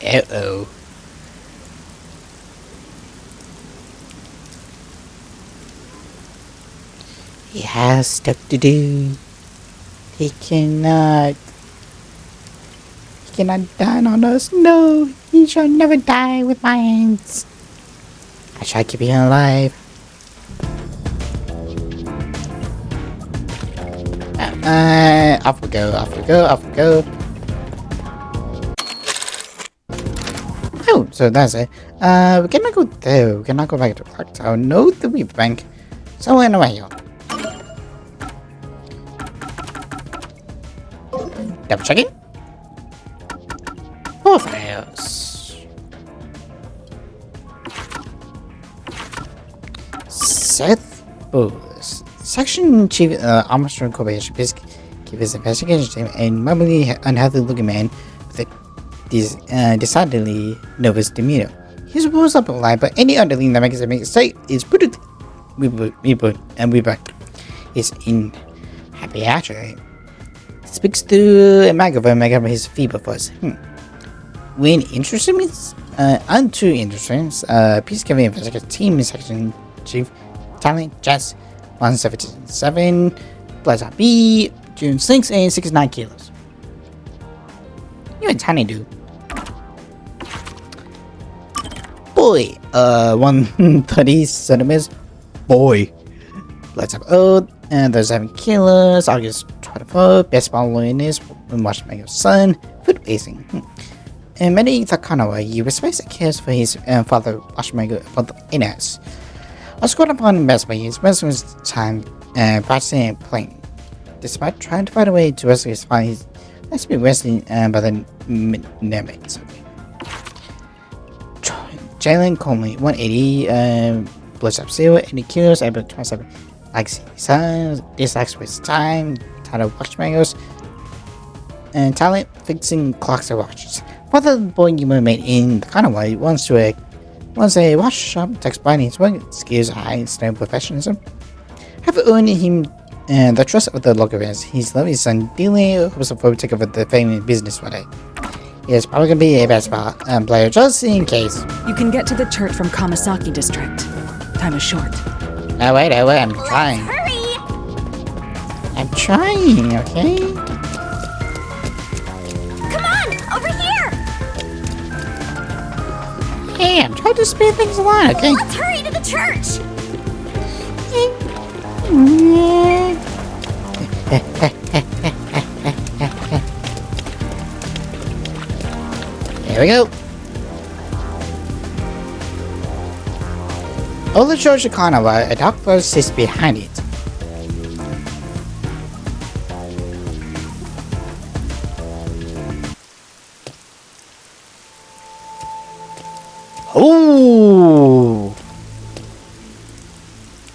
Uh-oh. He has stuff to do. He cannot die on us. No, he shall never die with my hands. I shall keep him alive. Off we go. Oh, so that's it. We cannot go there. We cannot go back to the clock tower. No, the weave bank. So anyway, double checking. 4 fails. Seth Bowles, Section Chief Armstrong Corporation, keep his investigation team, a normally unhealthy looking man with a decidedly nervous demeanor. His rules up alive, but any other thing that makes a mistake is put it. We back. He's in happy actually. Speaks to a microphone, make up his feeble voice. When interested means unto interests, peacekeeping investigation team section chief talent Jess 177 Plaza B June 6 and 69 kilos. You're a tiny dude. Boy, 130 centimeters. Boy. Let's have old and there's 7 kilos. August 24th. Best ball in is Watchmaker's son. Food basing. And many the Kanai he respects and cares for his father Watchmaker for the inners. I scored upon best by his most of his time practicing and playing. Despite trying to find a way to rescue his father, he's let's be wrestling by the Nemates. Jalen Conley 180 blows up 0 80 kilos able 27 likes his son, dislikes with time, title watchmakers, and talent fixing clocks and watches. Father boy Yuma made in the kind of way wants a watch shop text by his work skills high and stone professionalism. Have earned him the trust of the local residents. His love his son dealing hopes for take over the family business one day. He is probably gonna be a basketball player just in case. You can get to the church from Kamasaki district. Time is short. Oh wait, I'm trying. Hurry! I'm trying, okay? Come on, over here! Hey, I'm trying to speed things along, okay? Let's hurry to the church! There we go. All the church of Kanai, a dark forest sits behind it. Oh!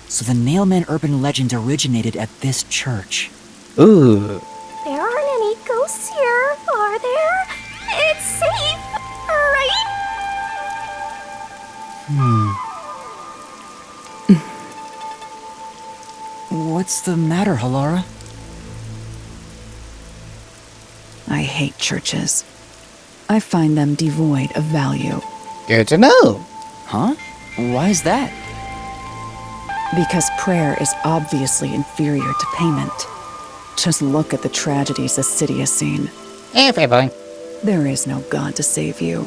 So the Nailman urban legend originated at this church. Ooh. There aren't any ghosts here, are there? It's safe, right? What's the matter, Halara? I hate churches. I find them devoid of value. Good to know. Huh? Why is that? Because prayer is obviously inferior to payment. Just look at the tragedies the city has seen. Hey, fair boy. There is no God to save you.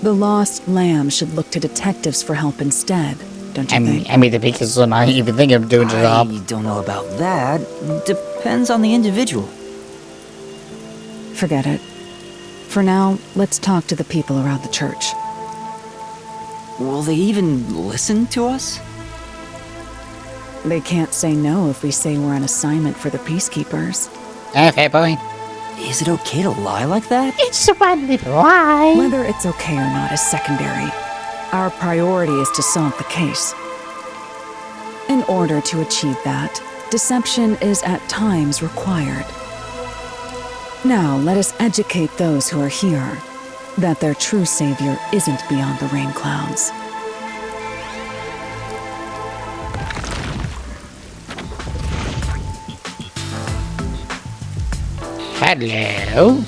The lost lamb should look to detectives for help instead, don't you think? I mean, the biggest one I even think of doing the job. I don't know about that. Depends on the individual. Forget it. For now, let's talk to the people around the church. Will they even listen to us? They can't say no if we say we're on assignment for the peacekeepers. Hey, fair boy. Is it okay to lie like that? It's a one little lie. Whether it's okay or not is secondary. Our priority is to solve the case. In order to achieve that, deception is at times required. Now, let us educate those who are here that their true savior isn't beyond the rain clouds. Hello.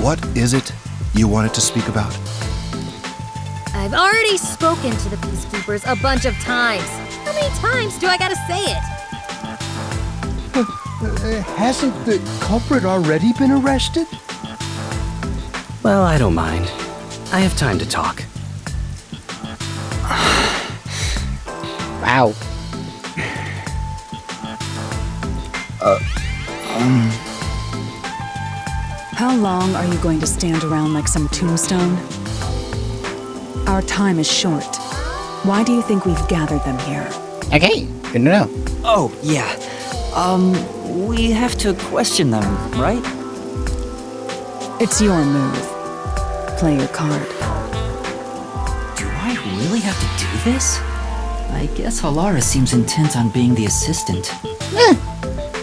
What is it you wanted to speak about? I've already spoken to the peacekeepers a bunch of times. How many times do I gotta say it? Hasn't the culprit already been arrested? Well, I don't mind. I have time to talk. Wow. How long are you going to stand around like some tombstone? Our time is short. Why do you think we've gathered them here? Okay, good to know. Oh, yeah. We have to question them, right? It's your move. Play your card. Do I really have to do this? I guess Halara seems intent on being the assistant.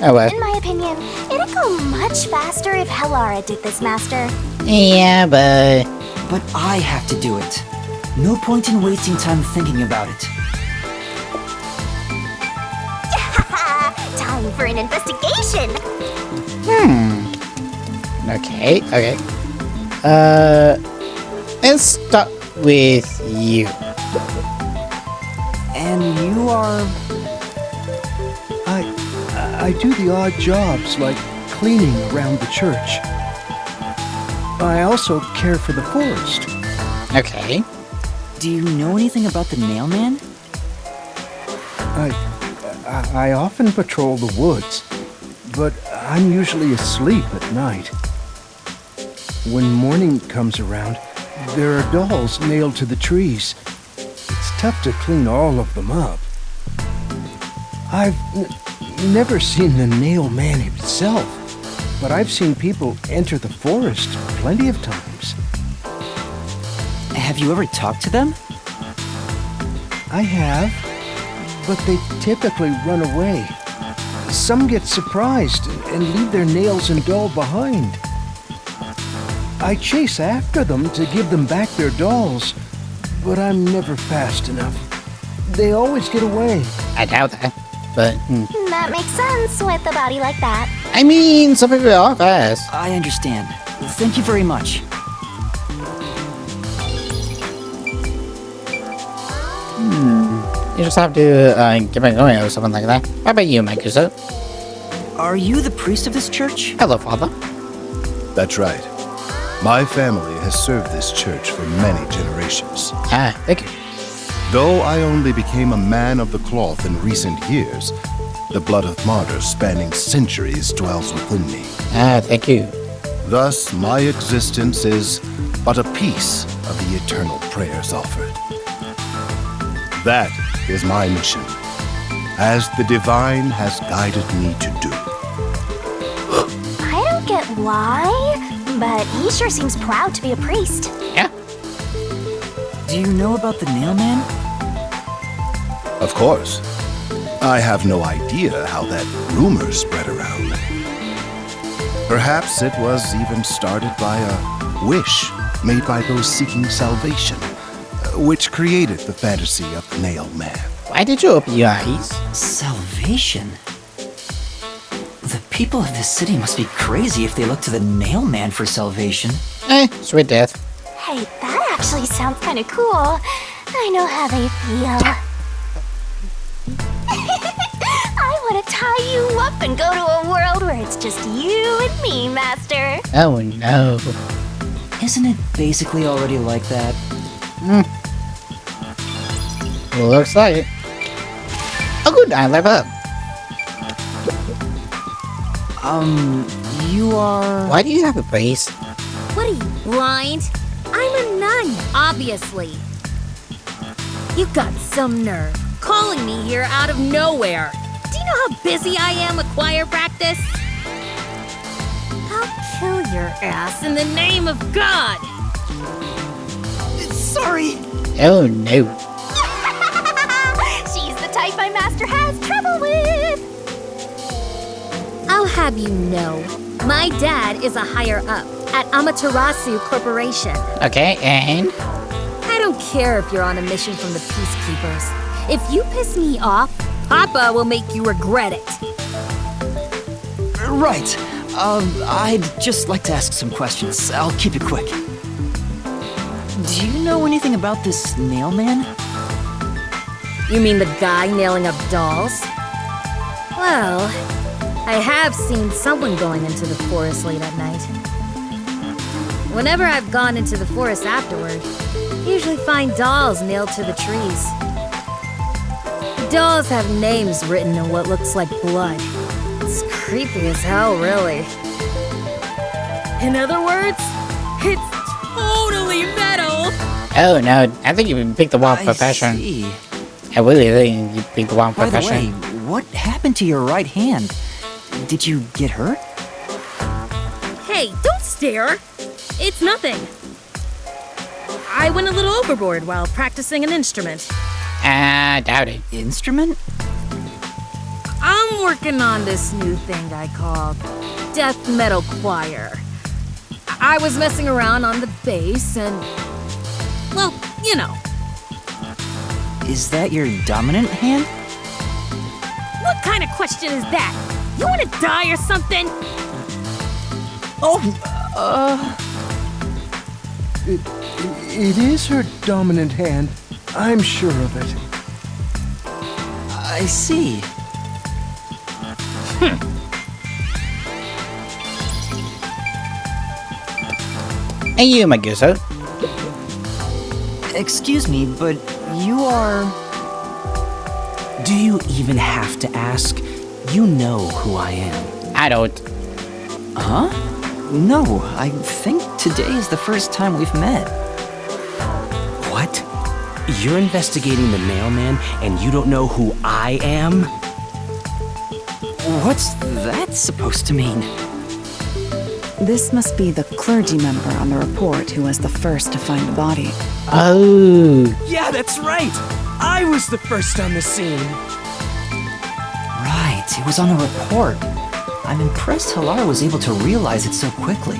Oh well. In my opinion, it'd go much faster if Halara did this, Master. Yeah, but... But I have to do it. No point in wasting time thinking about it. Time for an investigation. Okay. Let's start with you. And you are... I do the odd jobs like cleaning around the church. I also care for the forest. Okay. Do you know anything about the mailman? I often patrol the woods, but I'm usually asleep at night. When morning comes around, there are dolls nailed to the trees. It's tough to clean all of them up. I've never seen the nail man himself, but I've seen people enter the forest plenty of times. Have you ever talked to them? I have, but they typically run away. Some get surprised and leave their nails and doll behind. I chase after them to give them back their dolls, but I'm never fast enough. They always get away. I doubt that, but... That makes sense with a body like that. I mean, some people are fast. I understand. Thank you very much. You just have to get back going or something like that. How about you, Makuso? Are you the priest of this church? Hello, Father. That's right. My family has served this church for many generations. Ah, thank you. Though I only became a man of the cloth in recent years, the blood of martyrs spanning centuries dwells within me. Ah, thank you. Thus, my existence is but a piece of the eternal prayers offered. That is my mission, as the divine has guided me to do. I don't get why, but he sure seems proud to be a priest. Yeah. Do you know about the nailman? Of course. I have no idea how that rumor spread around. Perhaps it was even started by a wish made by those seeking salvation, which created the fantasy of the nail man. Why did you open your eyes? Salvation? The people of this city must be crazy if they look to the nail man for salvation. Sweet death. Hey, that actually sounds kind of cool. I know how they feel. I want to tie you up and go to a world where it's just you and me, Master. Oh no. Isn't it basically already like that? Looks like it. Oh good, I level up. You are... Why do you have a brace? What are you, blind? I'm a nun, obviously. You got some nerve, calling me here out of nowhere. Do you know how busy I am with choir practice? I'll kill your ass in the name of God! Sorry! Oh no. She's the type my master has trouble with. I'll have you know, my dad is a higher up at Amaterasu Corporation. Okay, and? I don't care if you're on a mission from the Peacekeepers. If you piss me off, Papa will make you regret it. Right. I'd just like to ask some questions. I'll keep it quick. Do you know anything about this nail man? You mean the guy nailing up dolls? Well, I have seen someone going into the forest late at night. Whenever I've gone into the forest afterward, I usually find dolls nailed to the trees. The dolls have names written in what looks like blood. It's creepy as hell, really. In other words, it's totally metal! Oh no, I think you picked the wrong I profession. see. I really think you picked the wrong By the way, profession. what happened to your right hand? Did you get hurt? Hey, don't stare! It's nothing. I went a little overboard while practicing an instrument. I doubt it. Instrument? I'm working on this new thing I call death metal choir. I was messing around on the bass and, well, you know. Is that your dominant hand? What kind of question is that? You want to die or something? It is her dominant hand. I'm sure of it. I see. Hey, you, Maguso. Excuse me, but you are... Do you even have to ask? You know who I am. I don't. Huh? No, I think today is the first time we've met. What? You're investigating the mailman and you don't know who I am? What's that supposed to mean? This must be the clergy member on the report who was the first to find the body. Oh. Yeah, that's right! I was the first on the scene! Right, it was on the report. I'm impressed Halara was able to realize it so quickly.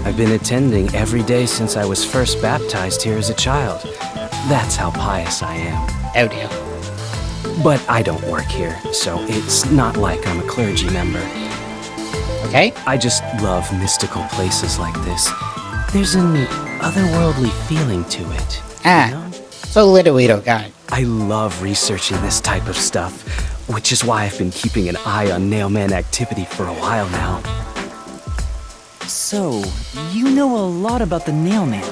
I've been attending every day since I was first baptized here as a child. That's how pious I am. Oh dear. But I don't work here, so it's not like I'm a clergy member. Okay. I just love mystical places like this. There's an otherworldly feeling to it. Ah. You know? So little Weedle guy. I love researching this type of stuff, which is why I've been keeping an eye on Nailman activity for a while now. So, you know a lot about the Nailman.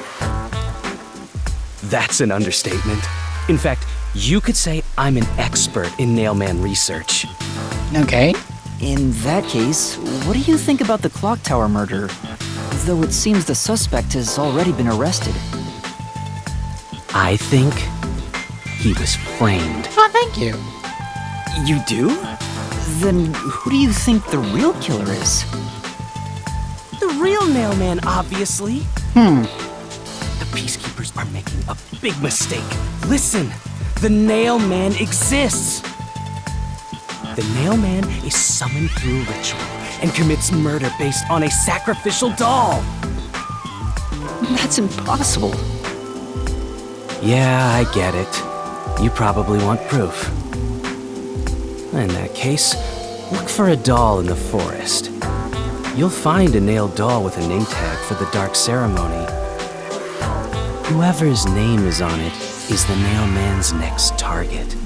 That's an understatement. In fact, you could say I'm an expert in Nailman research. Okay. In that case, what do you think about the clock tower murder? Though it seems the suspect has already been arrested. I think he was framed. Oh, thank you. You do? Then who do you think the real killer is? The real Nailman, obviously. The Peacekeepers are making a big mistake. Listen, the Nailman exists. The Nailman is summoned through ritual and commits murder based on a sacrificial doll. That's impossible. Yeah, I get it. You probably want proof. In that case, look for a doll in the forest. You'll find a nailed doll with a name tag for the Dark Ceremony. Whoever's name is on it is the Nailman's next target.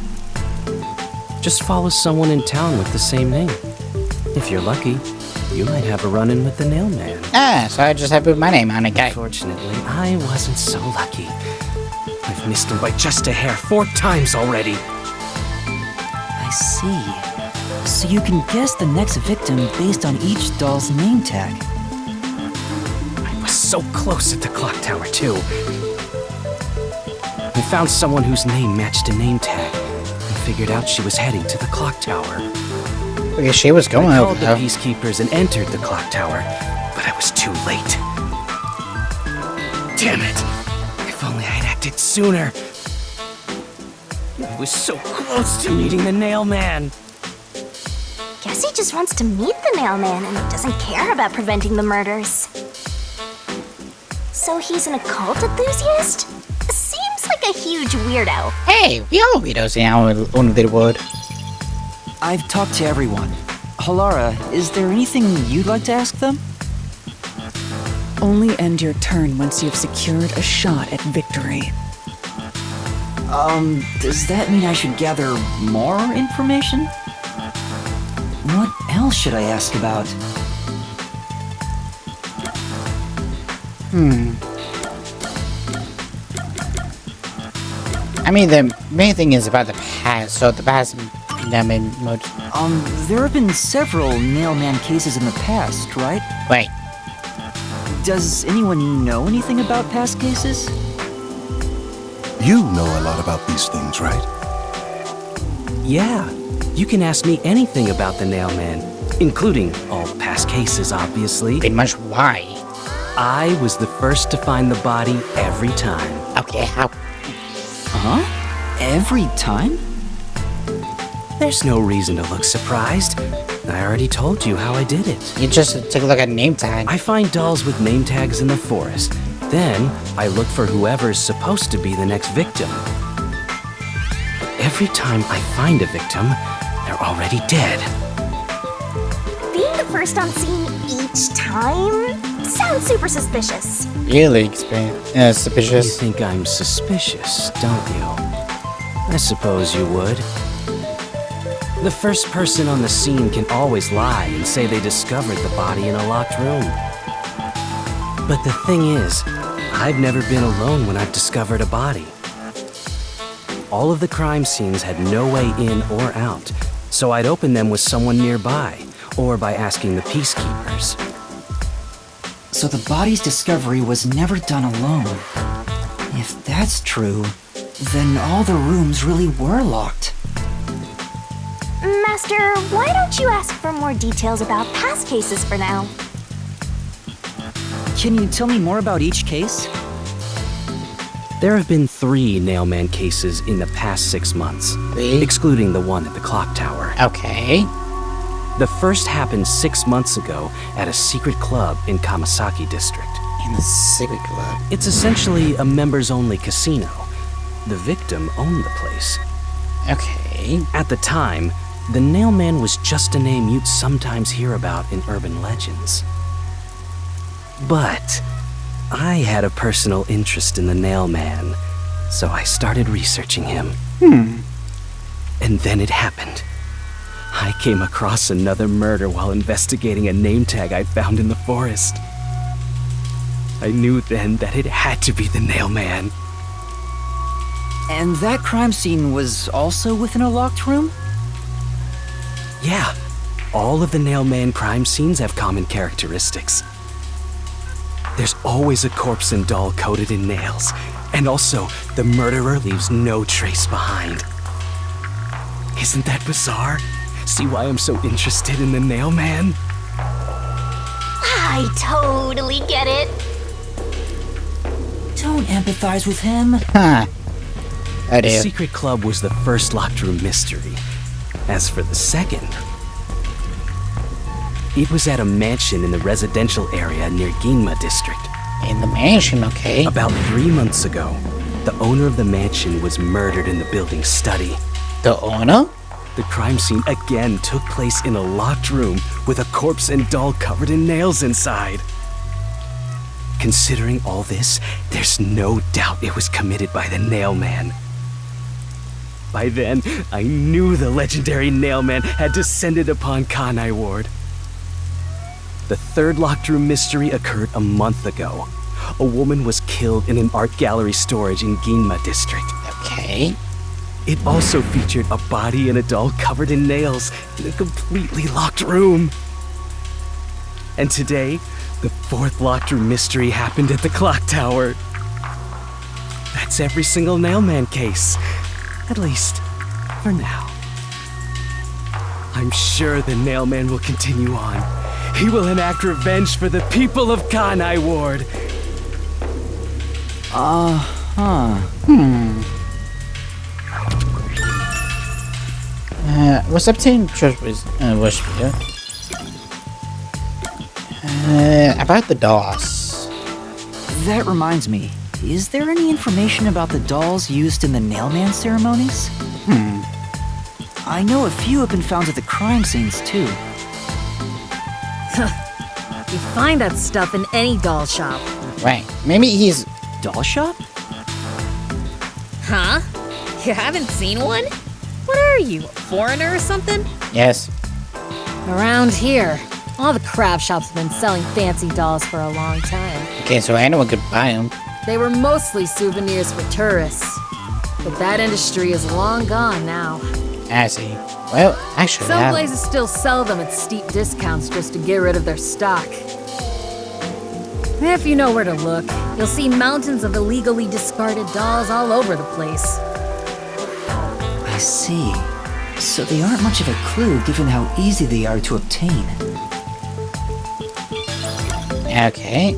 Just follow someone in town with the same name. If you're lucky, you might have a run-in with the Nailman. Ah, so I just have to put my name on it, guy. Unfortunately, I wasn't so lucky. I've missed him by just a hair 4 times already. I see. So you can guess the next victim based on each doll's name tag. I was so close at the clock tower, too. I found someone whose name matched a name tag and figured out she was heading to the clock tower. Because she was going I over called the there. Peacekeepers and entered the clock tower, but I was too late. Damn it! If only I'd acted sooner. I was so close to meeting the Nailman. Guess he just wants to meet the mailman and doesn't care about preventing the murders. So he's an occult enthusiast? Seems like a huge weirdo. Hey, we all weirdos in our own little world. I've talked to everyone. Halara, is there anything you'd like to ask them? only end your turn once you've secured a shot at victory. Does that mean I should gather more information? What else should I ask about? I mean, the main thing is about the past, so the past main mode. There have been several Nailman cases in the past, right? Wait, Does anyone know anything about past cases? You know a lot about these things, right? Yeah, you can ask me anything about the Nailman, including all past cases, obviously. pretty much why? I was the first to find the body every time. Okay, how? Huh? Every time? There's no reason to look surprised. I already told you how I did it. You just take a look at name tag. I find dolls with name tags in the forest. Then, I look for whoever's supposed to be the next victim. But every time I find a victim, they're already dead. Being the first on scene each time sounds super suspicious. Really You suspicious. think I'm suspicious, don't you? I suppose you would. The first person on the scene can always lie and say they discovered the body in a locked room. But the thing is, I've never been alone when I've discovered a body. All of the crime scenes had no way in or out, so I'd open them with someone nearby, or by asking the peacekeepers. So the body's discovery was never done alone. If that's true, then all the rooms really were locked. Master, why don't you ask for more details about past cases for now? Can you tell me more about each case? There have been 3 Nailman cases in the past 6 months, 3? excluding the one at the clock tower. Okay. The first happened 6 months ago at a secret club in Kamasaki District. In the secret club. It's essentially a members-only casino. The victim owned the place. Okay. At the time, the Nailman was just a name you'd sometimes hear about in urban legends. But I had a personal interest in the Nailman, so I started researching him. And then it happened. I came across another murder while investigating a name tag I'd found in the forest. I knew then that it had to be the Nailman. And that crime scene was also within a locked room? Yeah, all of the Nailman crime scenes have common characteristics. There's always a corpse and doll coated in nails, and also the murderer leaves no trace behind. Isn't that bizarre? See why I'm so interested in the Nailman? I totally get it. Don't empathize with him. Huh. I The do. secret club was the first locked room mystery. As for the second, it was at a mansion in the residential area near Ginma District. In the mansion, okay. About 3 months ago, the owner of the mansion was murdered in the building's study. The owner? The crime scene again took place in a locked room with a corpse and doll covered in nails inside. Considering all this, there's no doubt it was committed by the Nailman. By then, I knew the legendary Nailman had descended upon Kanai Ward. The third locked room mystery occurred a month ago. A woman was killed in an art gallery storage in Ginma District. Okay. It also featured a body and a doll covered in nails in a completely locked room. And today, the fourth locked room mystery happened at the clock tower. That's every single Nailman case. At least, for now. I'm sure the Nailman will continue on. He will enact revenge for the people of Kanai Ward. What's up to church worship here? About the dolls. That reminds me, is there any information about the dolls used in the Nailman ceremonies? I know a few have been found at the crime scenes, too. You find that stuff in any doll shop. Right. Maybe he's... Doll shop? Huh? You haven't seen one? What are you, a foreigner or something? Yes. Around here, all the craft shops have been selling fancy dolls for a long time. Okay, so anyone could buy them. They were mostly souvenirs for tourists. But that industry is long gone now. I see. Well, actually, Some places still sell them at steep discounts just to get rid of their stock. If you know where to look, you'll see mountains of illegally discarded dolls all over the place. I see. So they aren't much of a clue given how easy they are to obtain. Okay.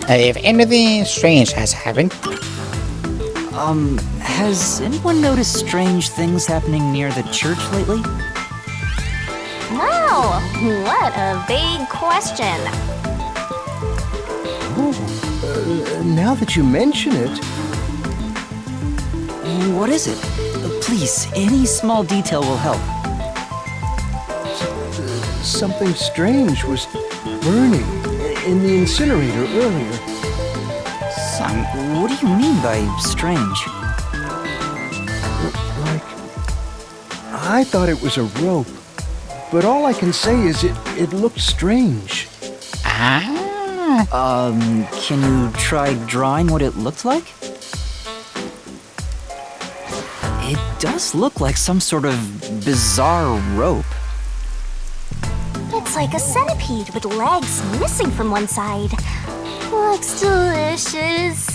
If anything strange has happened... Has anyone noticed strange things happening near the church lately? Wow, what a big question. Oh, now that you mention it, What is it? Please, any small detail will help. something strange was burning in the incinerator earlier. What do you mean by strange? Like, I thought it was a rope, but all I can say is it looked strange. Can you try drawing what it looked like? It does look like some sort of bizarre rope. It's like a centipede with legs missing from one side. Looks delicious.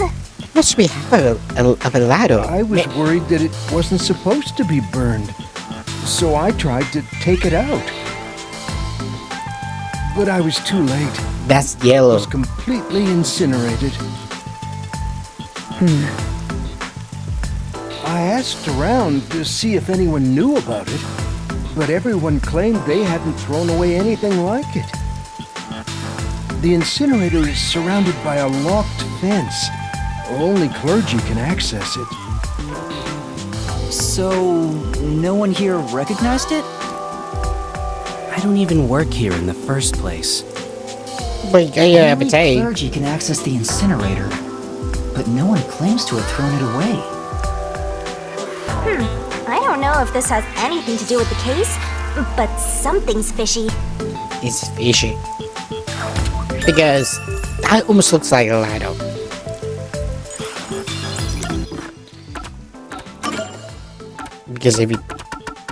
Must be half of a ladder. I was worried that it wasn't supposed to be burned, so I tried to take it out. But I was too late. That's It yellow. was completely incinerated. I asked around to see if anyone knew about it, but everyone claimed they hadn't thrown away anything like it. The incinerator is surrounded by a locked fence. Only clergy can access it. So, no one here recognized it? I don't even work here in the first place. But yeah, Only Ep8. clergy can access the incinerator, but no one claims to have thrown it away. I don't know if this has anything to do with the case, but something's fishy. It's fishy. Because that almost looks like a ladder. Because if you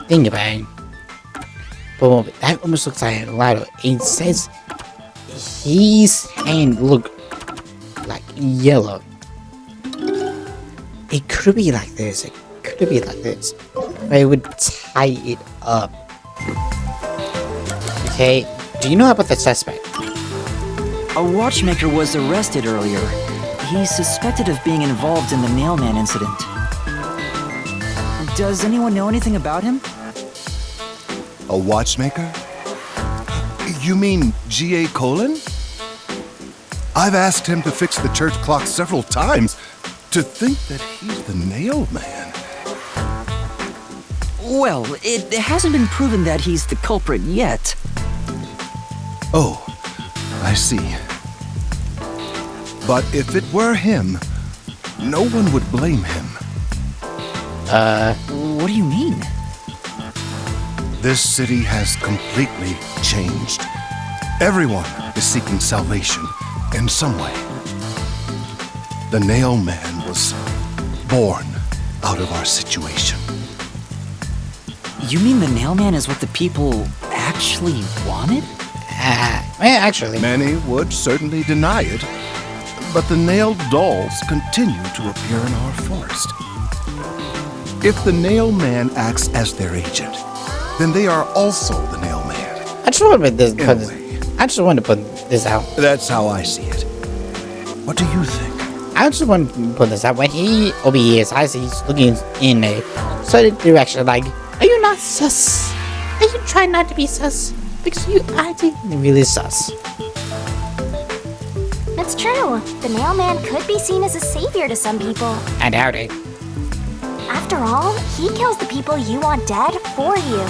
think about it, but that almost looks like a ladder. It says his hand look like yellow. It could be like this. It could be like this. But it would tie it up. Okay. Do you know about the suspect? A watchmaker was arrested earlier. He's suspected of being involved in the mailman incident. Does anyone know anything about him? A watchmaker? You mean G.A. Colin? I've asked him to fix the church clock several times. To think that he's the nail man. Well, it hasn't been proven that he's the culprit yet. Oh, I see. But if it were him, no one would blame him. What do you mean? This city has completely changed. Everyone is seeking salvation in some way. The nail man was born out of our situation. You mean the nailman is what the people actually wanted? Well, actually. Many would certainly deny it, but the nailed dolls continue to appear in our forest. If the nail man acts as their agent, then they are also the nail man. I just want to put this. In a way. I just want to put this out. That's how I see it. What do you think? I just want to put this out. When he over his eyes, he's looking in a certain direction. Like, are you not sus? Are you trying not to be sus? Because you acting really sus. It's true. The mailman could be seen as a savior to some people. I doubt it. After all, he kills the people you want dead for you.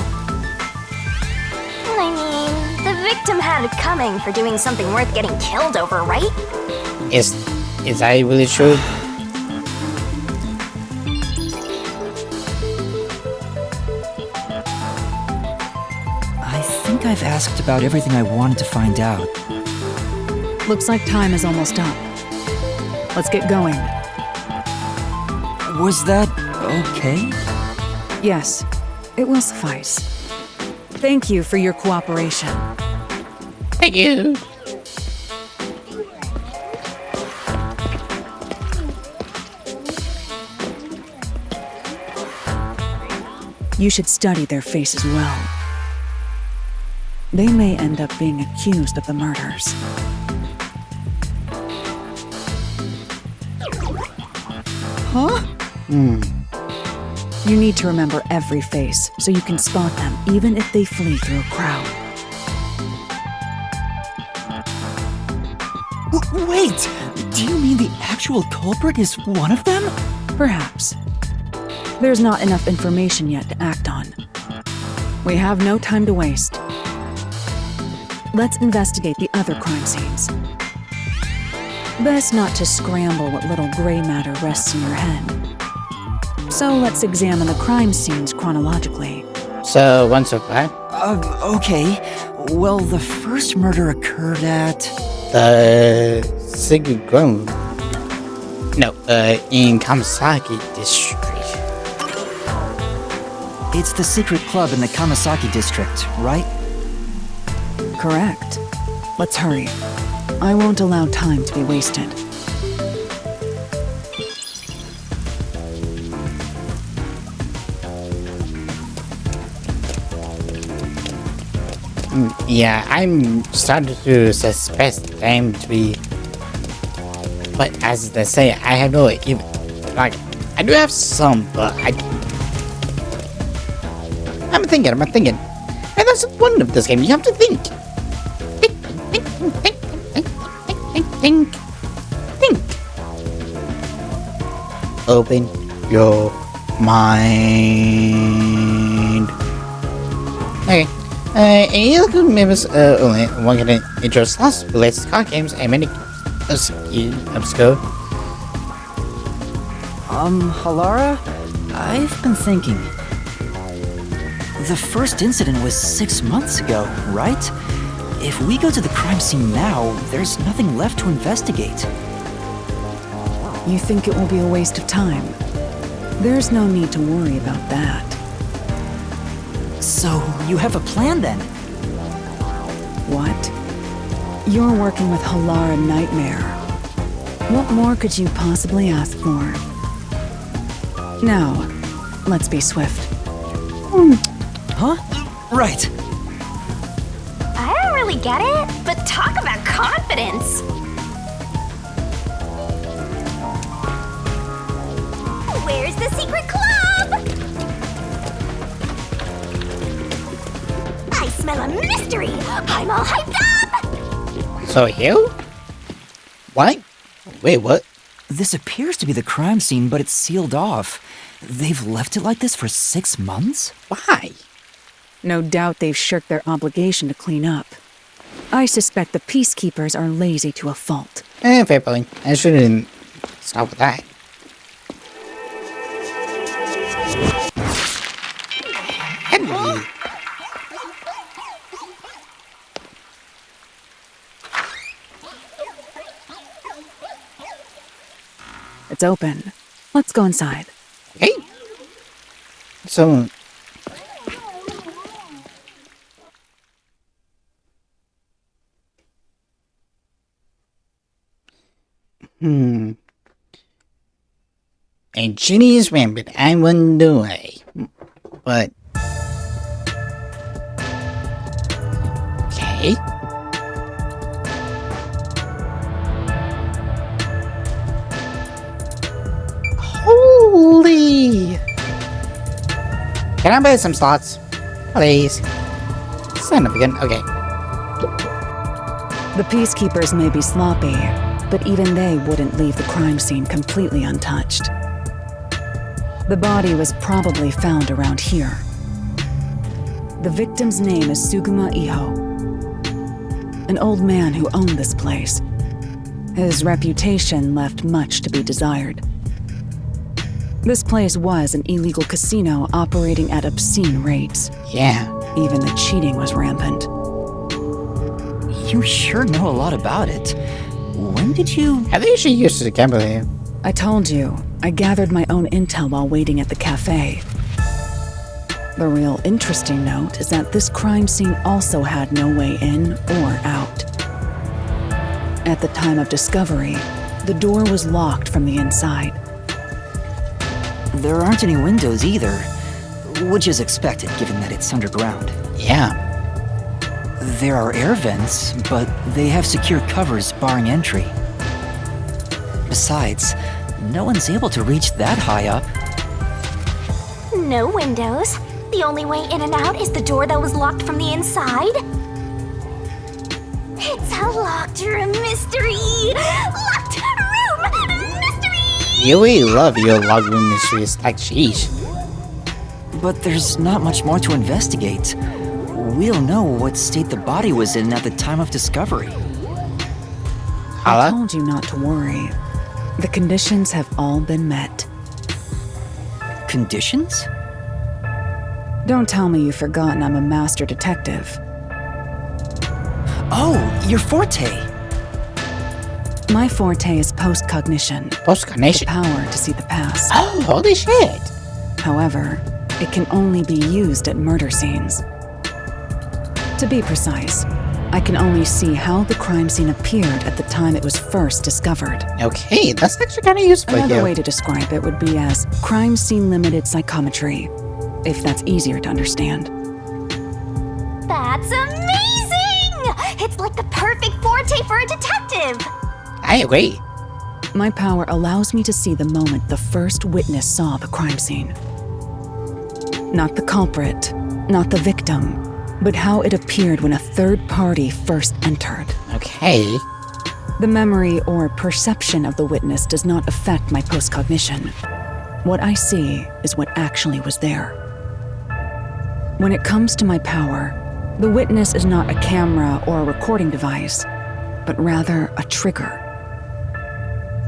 I mean, the victim had it coming for doing something worth getting killed over, right? Is that really true? I think I've asked about everything I wanted to find out. Looks like time is almost up. Let's get going. Was that okay? Yes, it will suffice. Thank you for your cooperation. Thank you. You should study their faces well. They may end up being accused of the murders. Huh? You need to remember every face so you can spot them even if they flee through a crowd. Wait! Do you mean the actual culprit is one of them? Perhaps. There's not enough information yet to act on. We have no time to waste. Let's investigate the other crime scenes. Best not to scramble what little gray matter rests in your head. So let's examine the crime scenes chronologically. So, 1 so far. Okay. Well, the first murder occurred at... The Secret Grove. No, in Kamasaki district. It's the secret club in the Kamasaki district, right? Correct. Let's hurry. I won't allow time to be wasted. Yeah, I'm starting to suspect them to be. But as they say, I have no even. Like, I do have some, but I'm thinking. And that's the point of this game. You have to think. Think. Open your mind. Okay. Illegal members only one can interest us relates to card games and many obscure. Halara? I've been thinking. The first incident was 6 months ago, right? If we go to the crime scene now, there's nothing left to investigate. You think it will be a waste of time? There's no need to worry about that. So, you have a plan then? What? You're working with Halara Nightmare. What more could you possibly ask for? Now, let's be swift. Huh? Right. I don't really get it, but talk about confidence. Where's the secret club? I smell a mystery. I'm all hyped up. So you? What? Wait, what? This appears to be the crime scene, but it's sealed off. They've left it like this for 6 months? Why? No doubt they've shirked their obligation to clean up. I suspect the peacekeepers are lazy to a fault. Fair point. I shouldn't stop with that. Henry. It's open. Let's go inside. Okay. So. A genius rampant, I wonder why. But. Okay. Holy! Can I buy some slots? Please. Sign up again. Okay. The peacekeepers may be sloppy, but even they wouldn't leave the crime scene completely untouched. The body was probably found around here. The victim's name is Suguma Iho, an old man who owned this place. His reputation left much to be desired. This place was an illegal casino operating at obscene rates. Yeah. Even the cheating was rampant. You sure know a lot about it. When did you... I think she used to gamble here. I told you, I gathered my own intel while waiting at the cafe. The real interesting note is that this crime scene also had no way in or out. At the time of discovery, the door was locked from the inside. There aren't any windows either, which is expected given that it's underground. Yeah. There are air vents, but they have secure covers barring entry. Besides, no one's able to reach that high up. No windows. The only way in and out is the door that was locked from the inside. It's a locked room mystery! Locked room mystery! You really love your log room mysteries, like sheesh. But there's not much more to investigate. We don't know what state the body was in at the time of discovery. I told you not to worry. The conditions have all been met. Conditions? Don't tell me you've forgotten I'm a master detective. Oh, your forte! My forte is postcognition. The Postcognition? power to see the past. Oh, holy shit! However, it can only be used at murder scenes. To be precise, I can only see how the crime scene appeared at the time it was first discovered. Okay, that's actually kind of useful Another here. way to describe it would be as crime scene limited psychometry, if that's easier to understand. That's amazing! It's like the perfect forte for a detective! I agree. My power allows me to see the moment the first witness saw the crime scene. Not the culprit, not the victim, but how it appeared when a third party first entered. Okay. The memory or perception of the witness does not affect my postcognition. What I see is what actually was there. When it comes to my power, the witness is not a camera or a recording device, but rather a trigger.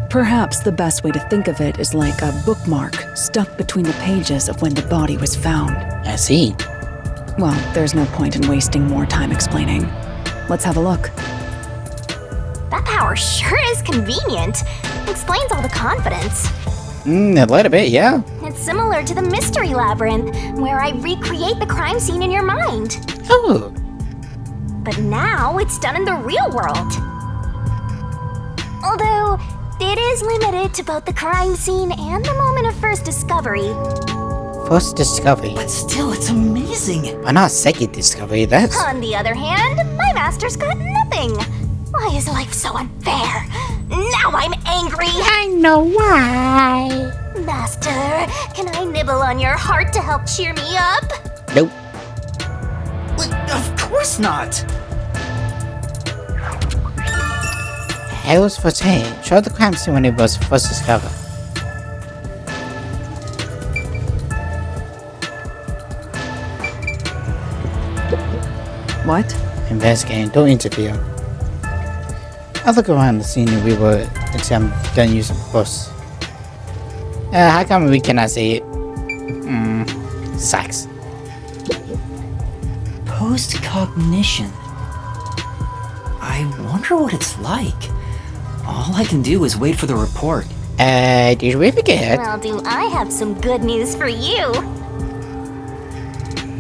Perhaps the best way to think of it is like a bookmark stuck between the pages of when the body was found. I see. Well, there's no point in wasting more time explaining. Let's have a look. That power sure is convenient. Explains all the confidence. A little bit, yeah. It's similar to the Mystery Labyrinth, where I recreate the crime scene in your mind. Oh. But now it's done in the real world. Although, it is limited to both the crime scene and the moment of first discovery. First discovery. But still, it's amazing. But not second discovery, that's... On the other hand, my master's got nothing. Why is life so unfair? Now I'm angry! I know why. Master, can I nibble on your heart to help cheer me up? Nope. Of course not. Hell's forte. Show the crime scene when it was first discovered. What? Investigating, don't interview. I'll look around the scene and we will until I'm done using bus. How come we cannot see it? Sucks. Postcognition. I wonder what it's like. All I can do is wait for the report. Did we forget? Well, do I have some good news for you?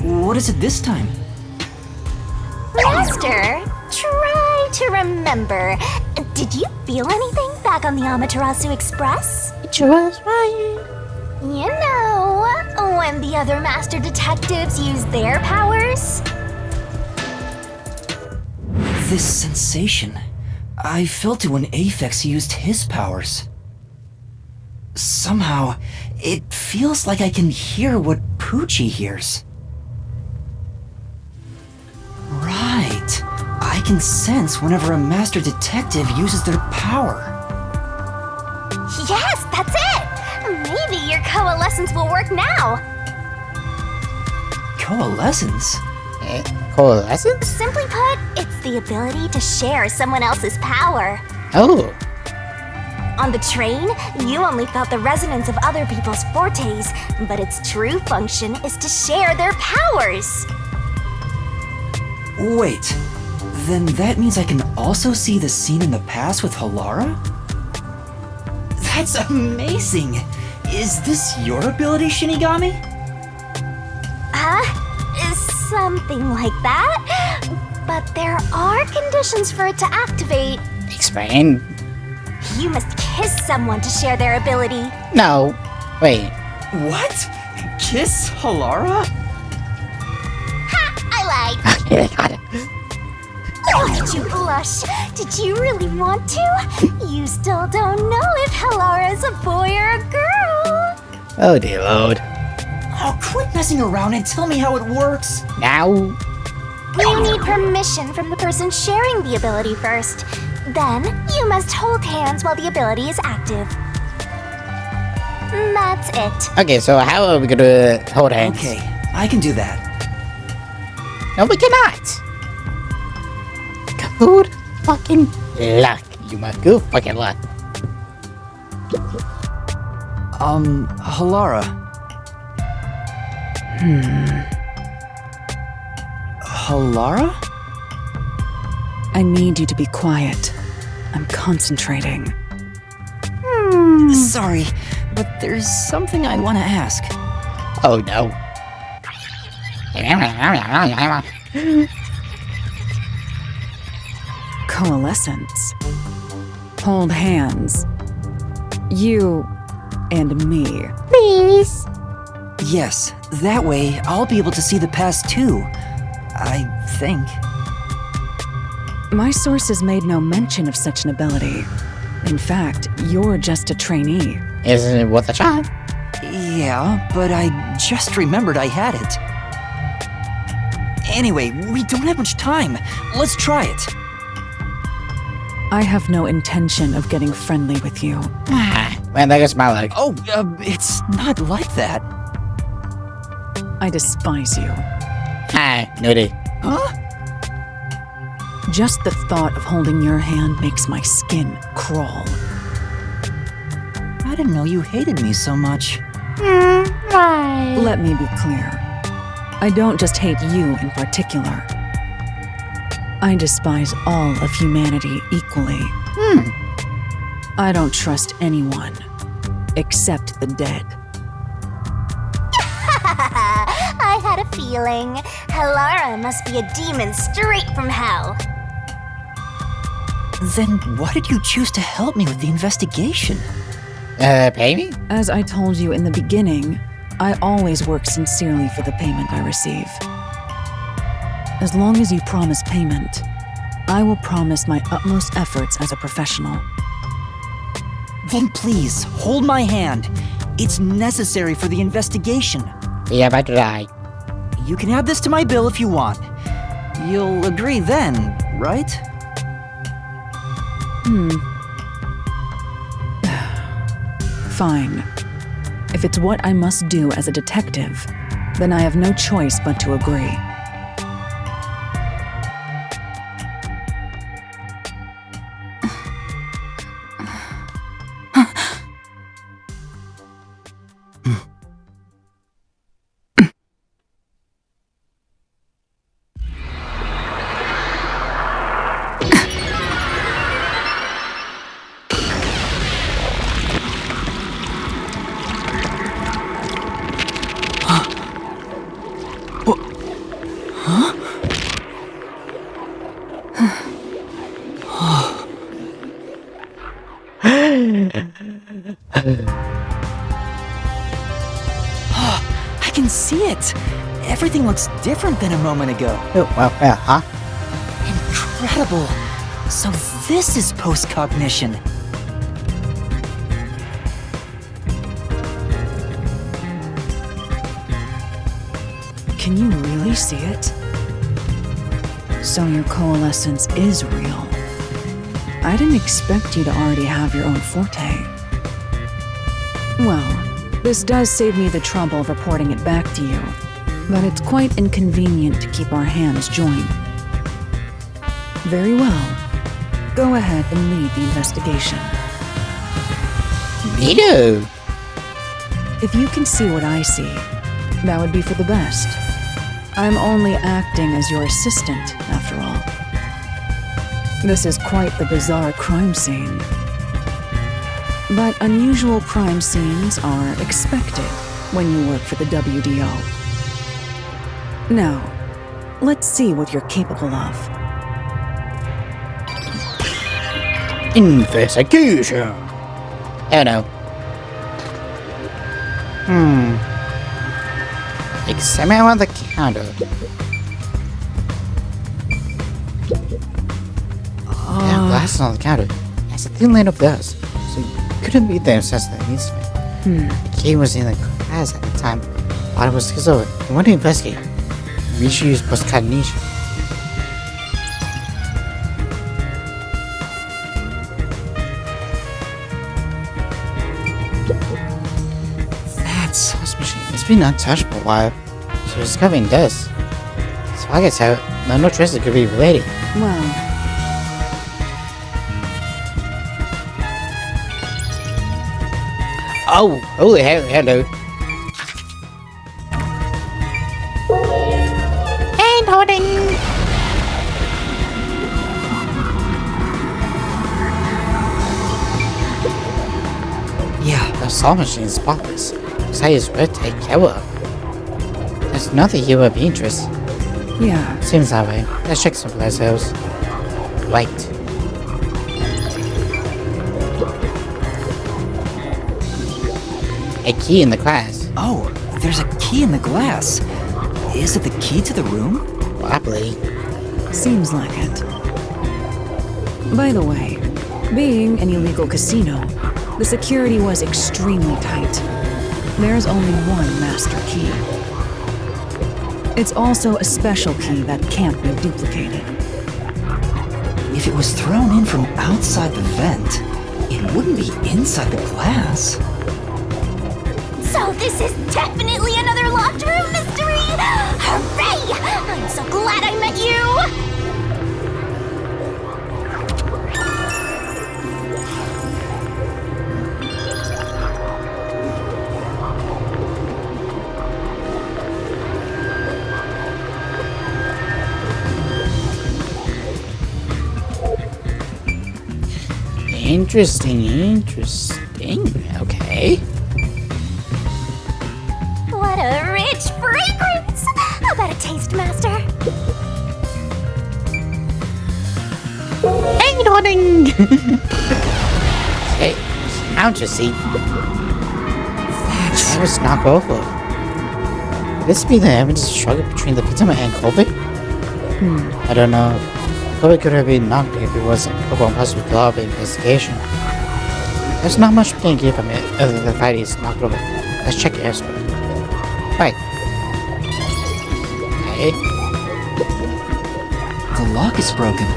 What is it this time? Master, try to remember. Did you feel anything back on the Amaterasu Express? It was right. You know, when the other master detectives used their powers? This sensation. I felt it when Aphex used his powers. Somehow, it feels like I can hear what Poochie hears. Right. I can sense whenever a master detective uses their power. Yes, that's it! Maybe your coalescence will work now. Coalescence? Coalescence? Simply put, it's the ability to share someone else's power. Oh. On the train, you only felt the resonance of other people's fortes, but its true function is to share their powers. Wait, then that means I can also see the scene in the past with Halara? That's amazing! Is this your ability, Shinigami? Something like that. But there are conditions for it to activate. Explain. You must kiss someone to share their ability. No. Wait. What? Kiss Halara? Ha! I lied. Okay, got it. Oh, did you blush? Did you really want to? You still don't know if Halara is a boy or a girl. Oh dear lord. Oh, quit messing around and tell me how it works. Now. You need permission from the person sharing the ability first. Then, you must hold hands while the ability is active. That's it. Okay, so how are we gonna hold hands? Okay, I can do that. No, we cannot. Good fucking luck, Yuma. Good fucking luck. Halara. Halara? I need you to be quiet. I'm concentrating. Sorry, but there's something I want to ask. Oh no. Coalescence. Hold hands. You and me. Please. Yes, that way I'll be able to see the past too. I think. My sources made no mention of such an ability. In fact, you're just a trainee. Isn't it worth a try? Yeah, but I just remembered I had it. Anyway, we don't have much time. Let's try it. I have no intention of getting friendly with you. Man, that goes my leg. Oh, it's not like that. I despise you. Hi, nudie. Huh? Just the thought of holding your hand makes my skin crawl. I didn't know you hated me so much. Right. Let me be clear. I don't just hate you in particular. I despise all of humanity equally. I don't trust anyone, except the dead. I had a feeling. Halara must be a demon straight from hell. Then why did you choose to help me with the investigation? Pay me? As I told you in the beginning, I always work sincerely for the payment I receive. As long as you promise payment, I will promise my utmost efforts as a professional. Then please, hold my hand. It's necessary for the investigation. We are about to die. You can add this to my bill if you want. You'll agree then, right? Fine. If it's what I must do as a detective, then I have no choice but to agree. I can see it. Everything looks different than a moment ago. Oh, well, yeah, huh? Incredible. So this is postcognition. Can you really see it? So your coalescence is real. I didn't expect you to already have your own forte. Well, this does save me the trouble of reporting it back to you. but it's quite inconvenient to keep our hands joined. Very well. Go ahead and lead the investigation. Neato! If you can see what I see, that would be for the best. I'm only acting as your assistant, after all. This is quite the bizarre crime scene. But unusual crime scenes are expected when you work for the WDO. Now, let's see what you're capable of. Investigation! Oh no. Examine on the counter. Glasses on the counter. It's a thin line of dust, so you couldn't be there since the instrument. The key was in the class at the time. While it was still over, I want to investigate. We should use postcognition. That's... This machine has been untouched for a while, so it's covered in dust. So I guess how no traces could be related. Well, Oh, holy hell, hello. And holding. yeah, The saw machine is spotless. Besides, it's taken care of. There's nothing here of interest. yeah. Seems that way. Let's check some blood cells. Right. A key in the glass. oh, there's a key in the glass. Is it the key to the room? Probably. Seems like it. By the way, being an illegal casino, the security was extremely tight. There's only one master key. It's also a special key that can't be duplicated. If it was thrown in from outside the vent, it wouldn't be inside the glass. So this is definitely another locked room mystery! Hooray! I'm so glad I met you! Interesting. Okay. What a rich fragrance! How about a taste, Master? Hey, darling! Hey, mount your seat. That was knocked over. Could this be the evidence struggle between the victim and Kobe? I don't know. Kobe could have been knocked if it wasn't Kobe possible law of investigation. There's not much we can give from it other than the fact he's knocked over. Let's check it elsewhere. Right. Okay. The lock is broken.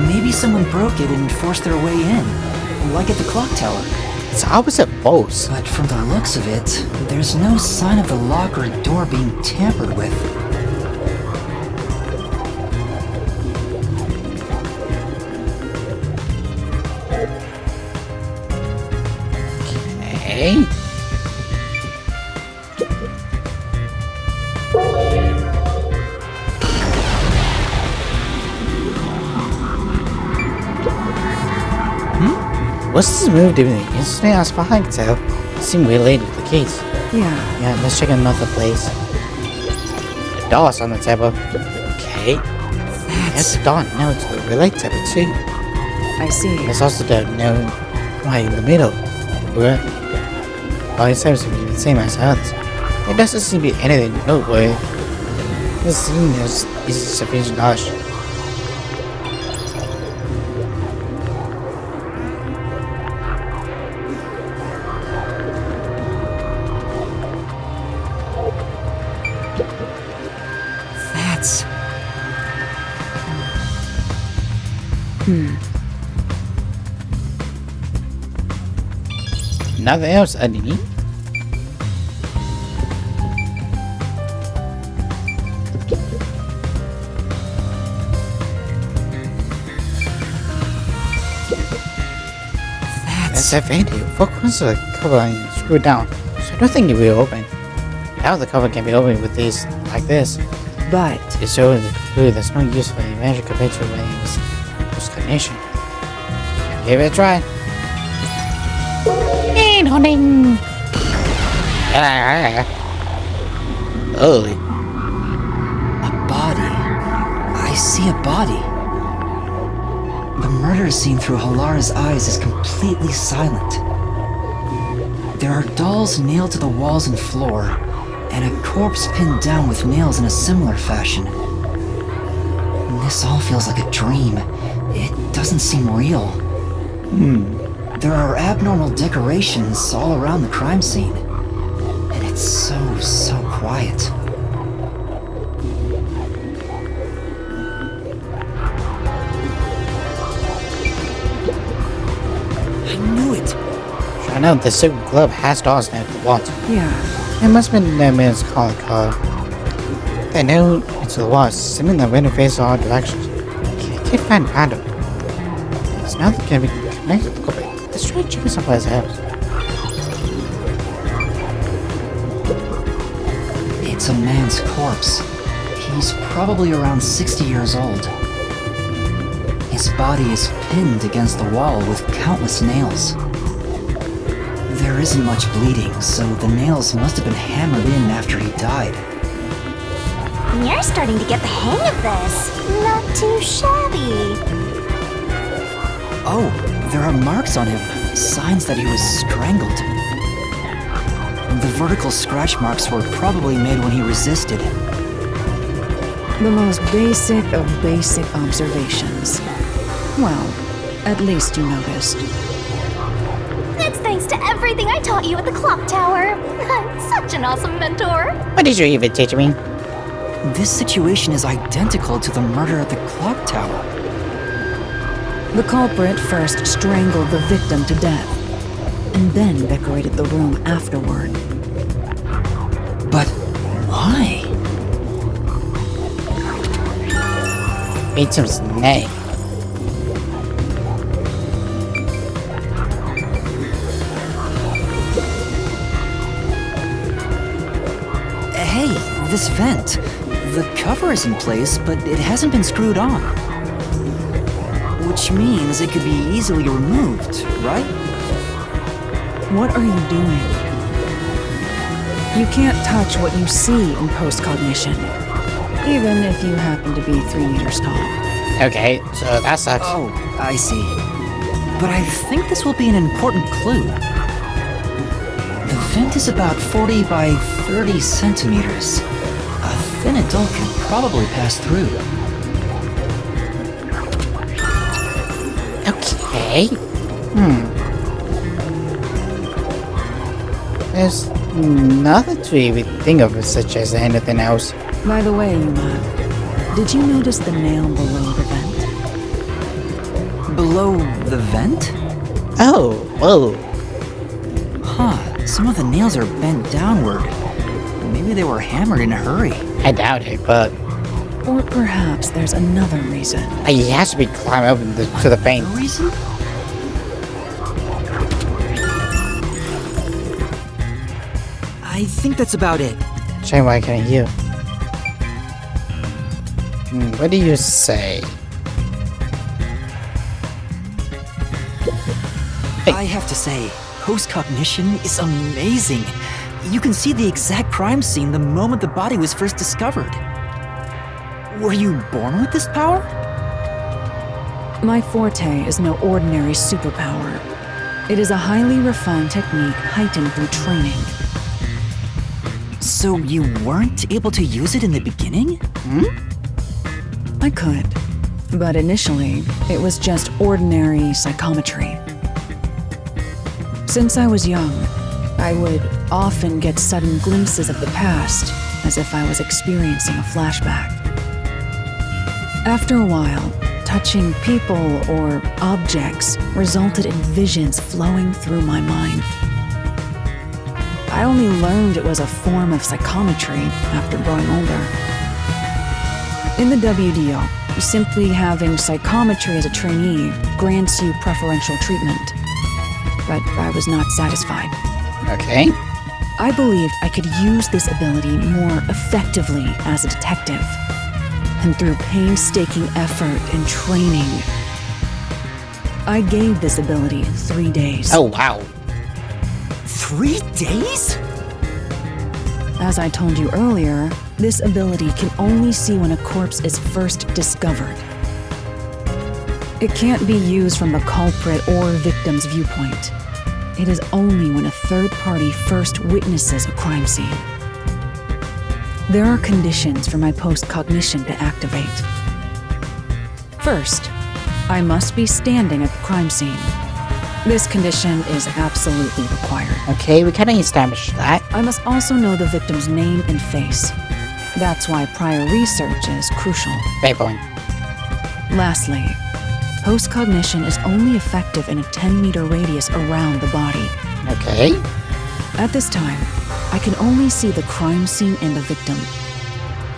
Maybe someone broke it and forced their way in, like at the clock tower. It's opposite both. But from the looks of it, there's no sign of the lock or door being tampered with. Okay. What's this move doing? Instantly, as far as I can tell, it seemed related to the case. Yeah. Yeah, let's check another place. The door's on the table. Okay. That's the door. No, it's the relay table too. I see. There's also the no right in the middle. Where all it seems to be the same as others. There doesn't seem to be anything noteworthy. This scene is sufficient knowledge. That's... Nothing else underneath? That's FAD. Focus the cover and screw it down. So I don't think it will open. Now the cover can be opened with these like this. But To show the clue there's no use for the magic compared to when it was postcognition. Give it a try. And hunting. Oh, A body. I see a body. The murder scene through Halara's eyes is completely silent. There are dolls nailed to the walls and floor, and a corpse pinned down with nails in a similar fashion. This all feels like a dream. It doesn't seem real. There are abnormal decorations all around the crime scene. And it's so quiet. I knew it! I know the silver glove has dolls nailed to the walls. yeah, It must have been that man's calling card. They nailed into the walls, sending the window face all directions. Can't find Pando. It's nothing can be connected to the copy. Let's try checking someplace else. It's a man's corpse. He's probably around 60 years old. His body is pinned against the wall with countless nails. There isn't much bleeding, so the nails must have been hammered in after he died. You're starting to get the hang of this. Not too shabby. Oh, there are marks on him, signs that he was strangled. The vertical scratch marks were probably made when he resisted. the most basic of basic observations. Well, at least you noticed. It's thanks to everything I taught you at the clock tower. I'm such an awesome mentor. What did you even teach me? This situation is identical to the murder at the clock tower. The culprit first strangled the victim to death, and then decorated the room afterward. But why? Made some snake. Hey, this vent. The cover is in place, but it hasn't been screwed on. Which means it could be easily removed, right? What are you doing? You can't touch what you see in postcognition, even if you happen to be 3 meters tall. Okay, so that sucks. Oh, I see. But I think this will be an important clue. The vent is about 40 by 30 centimeters. A thin adult can probably pass through. Okay. There's nothing to even think of such as anything else. By the way, Yuma, did you notice the nail below the vent? Below the vent? Oh, whoa. Huh, some of the nails are bent downward. Maybe they were hammered in a hurry. I doubt it, but Or perhaps there's another reason. he has to be climbing up to the paint. No reason? I think that's about it. Shame why I can't hear. What do you say? I have to say, postcognition is amazing. You can see the exact crime scene the moment the body was first discovered. Were you born with this power? My forte is no ordinary superpower. It is a highly refined technique heightened through training. So you weren't able to use it in the beginning? I could, but initially, it was just ordinary psychometry. Since I was young, I would often get sudden glimpses of the past, as if I was experiencing a flashback. After a while, touching people or objects resulted in visions flowing through my mind. I only learned it was a form of psychometry after growing older. In the WDO, Simply having psychometry as a trainee grants you preferential treatment. But I was not satisfied. Okay. I believed I could use this ability more effectively as a detective. And through painstaking effort and training, I gained this ability in 3 days. Oh, wow. 3 days? As I told you earlier, this ability can only see when a corpse is first discovered. It can't be used from the culprit or victim's viewpoint. It is only when a third party first witnesses a crime scene. There are conditions for my postcognition to activate. First, I must be standing at the crime scene. This condition is absolutely required. Okay, we kind of established that. I must also know the victim's name and face. That's why prior research is crucial. Fair point. Lastly, postcognition is only effective in a 10-meter radius around the body. Okay. At this time, I can only see the crime scene and the victim.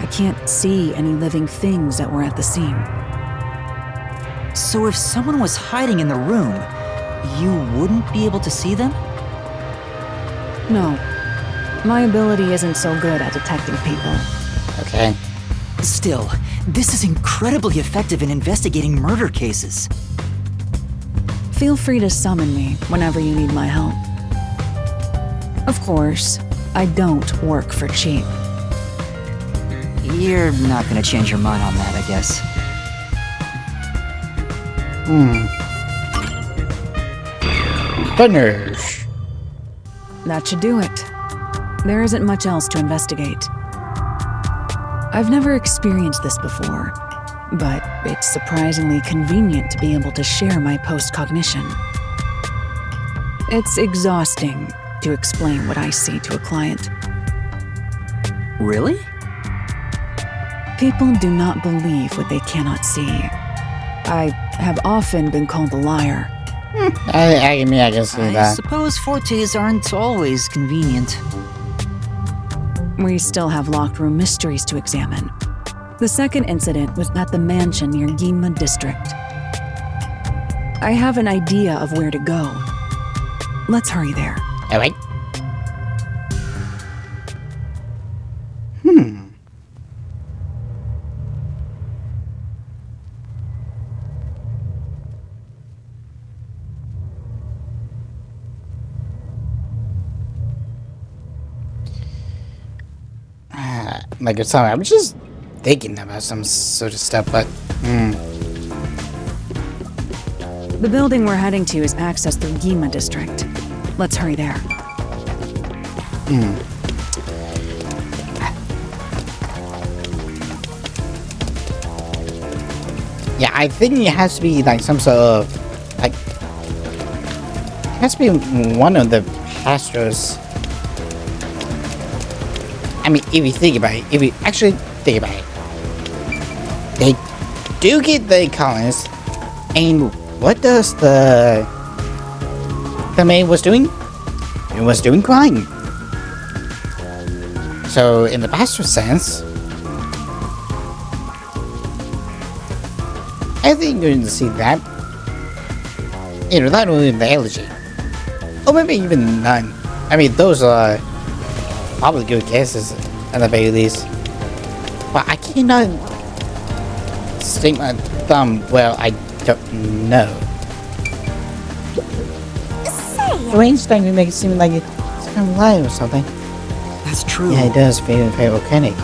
I can't see any living things that were at the scene. So if someone was hiding in the room, you wouldn't be able to see them? No. My ability isn't so good at detecting people. Okay. Still, this is incredibly effective in investigating murder cases. Feel free to summon me whenever you need my help. Of course, I don't work for cheap. You're not gonna change your mind on that, I guess. Finish. That should do it. There isn't much else to investigate. I've never experienced this before, but it's surprisingly convenient to be able to share my postcognition. It's exhausting to explain what I see to a client. Really? People do not believe what they cannot see. I have often been called a liar. I can see I that. suppose fortes aren't always convenient. We still have locked room mysteries to examine. The second incident was at the mansion near Yuma District. I have an idea of where to go. Let's hurry there. Alright. Like it's sorry, I was just thinking about some sort of stuff, but The building we're heading to is accessed through Yuma District. Let's hurry there. yeah, I think it has to be like some sort of like it has to be one of the pastors. I mean, if you think about it, if you actually think about it, they do get the colonists, and what does the man was doing? It was doing crime. So, in the pastor sense, I think you're going to see that. You know, not only the elegy, or maybe even none. I mean, those are probably good guesses at the very least. But I cannot stick my thumb where I don't know. Say, The range thing would make it seem like it's kind of light or something. That's true. Yeah, it does feel very volcanic.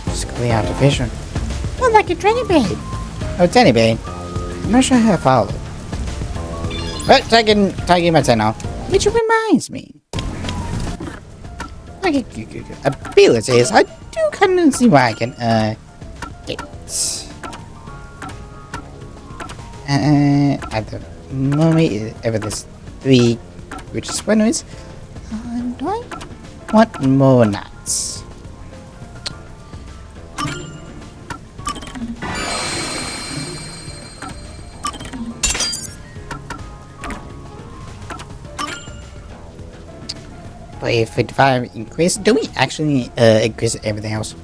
Just clearly artificial. Well, like a training bed. Oh, teddy bear. I'm not sure how I followed. But taking my 10 now. Which reminds me. Okay, good. Abilities. I do kind of see why I can, get. At the moment, everything's 3, which is one noise. Do I want more nuts? But if 55 increase, do we actually increase everything else?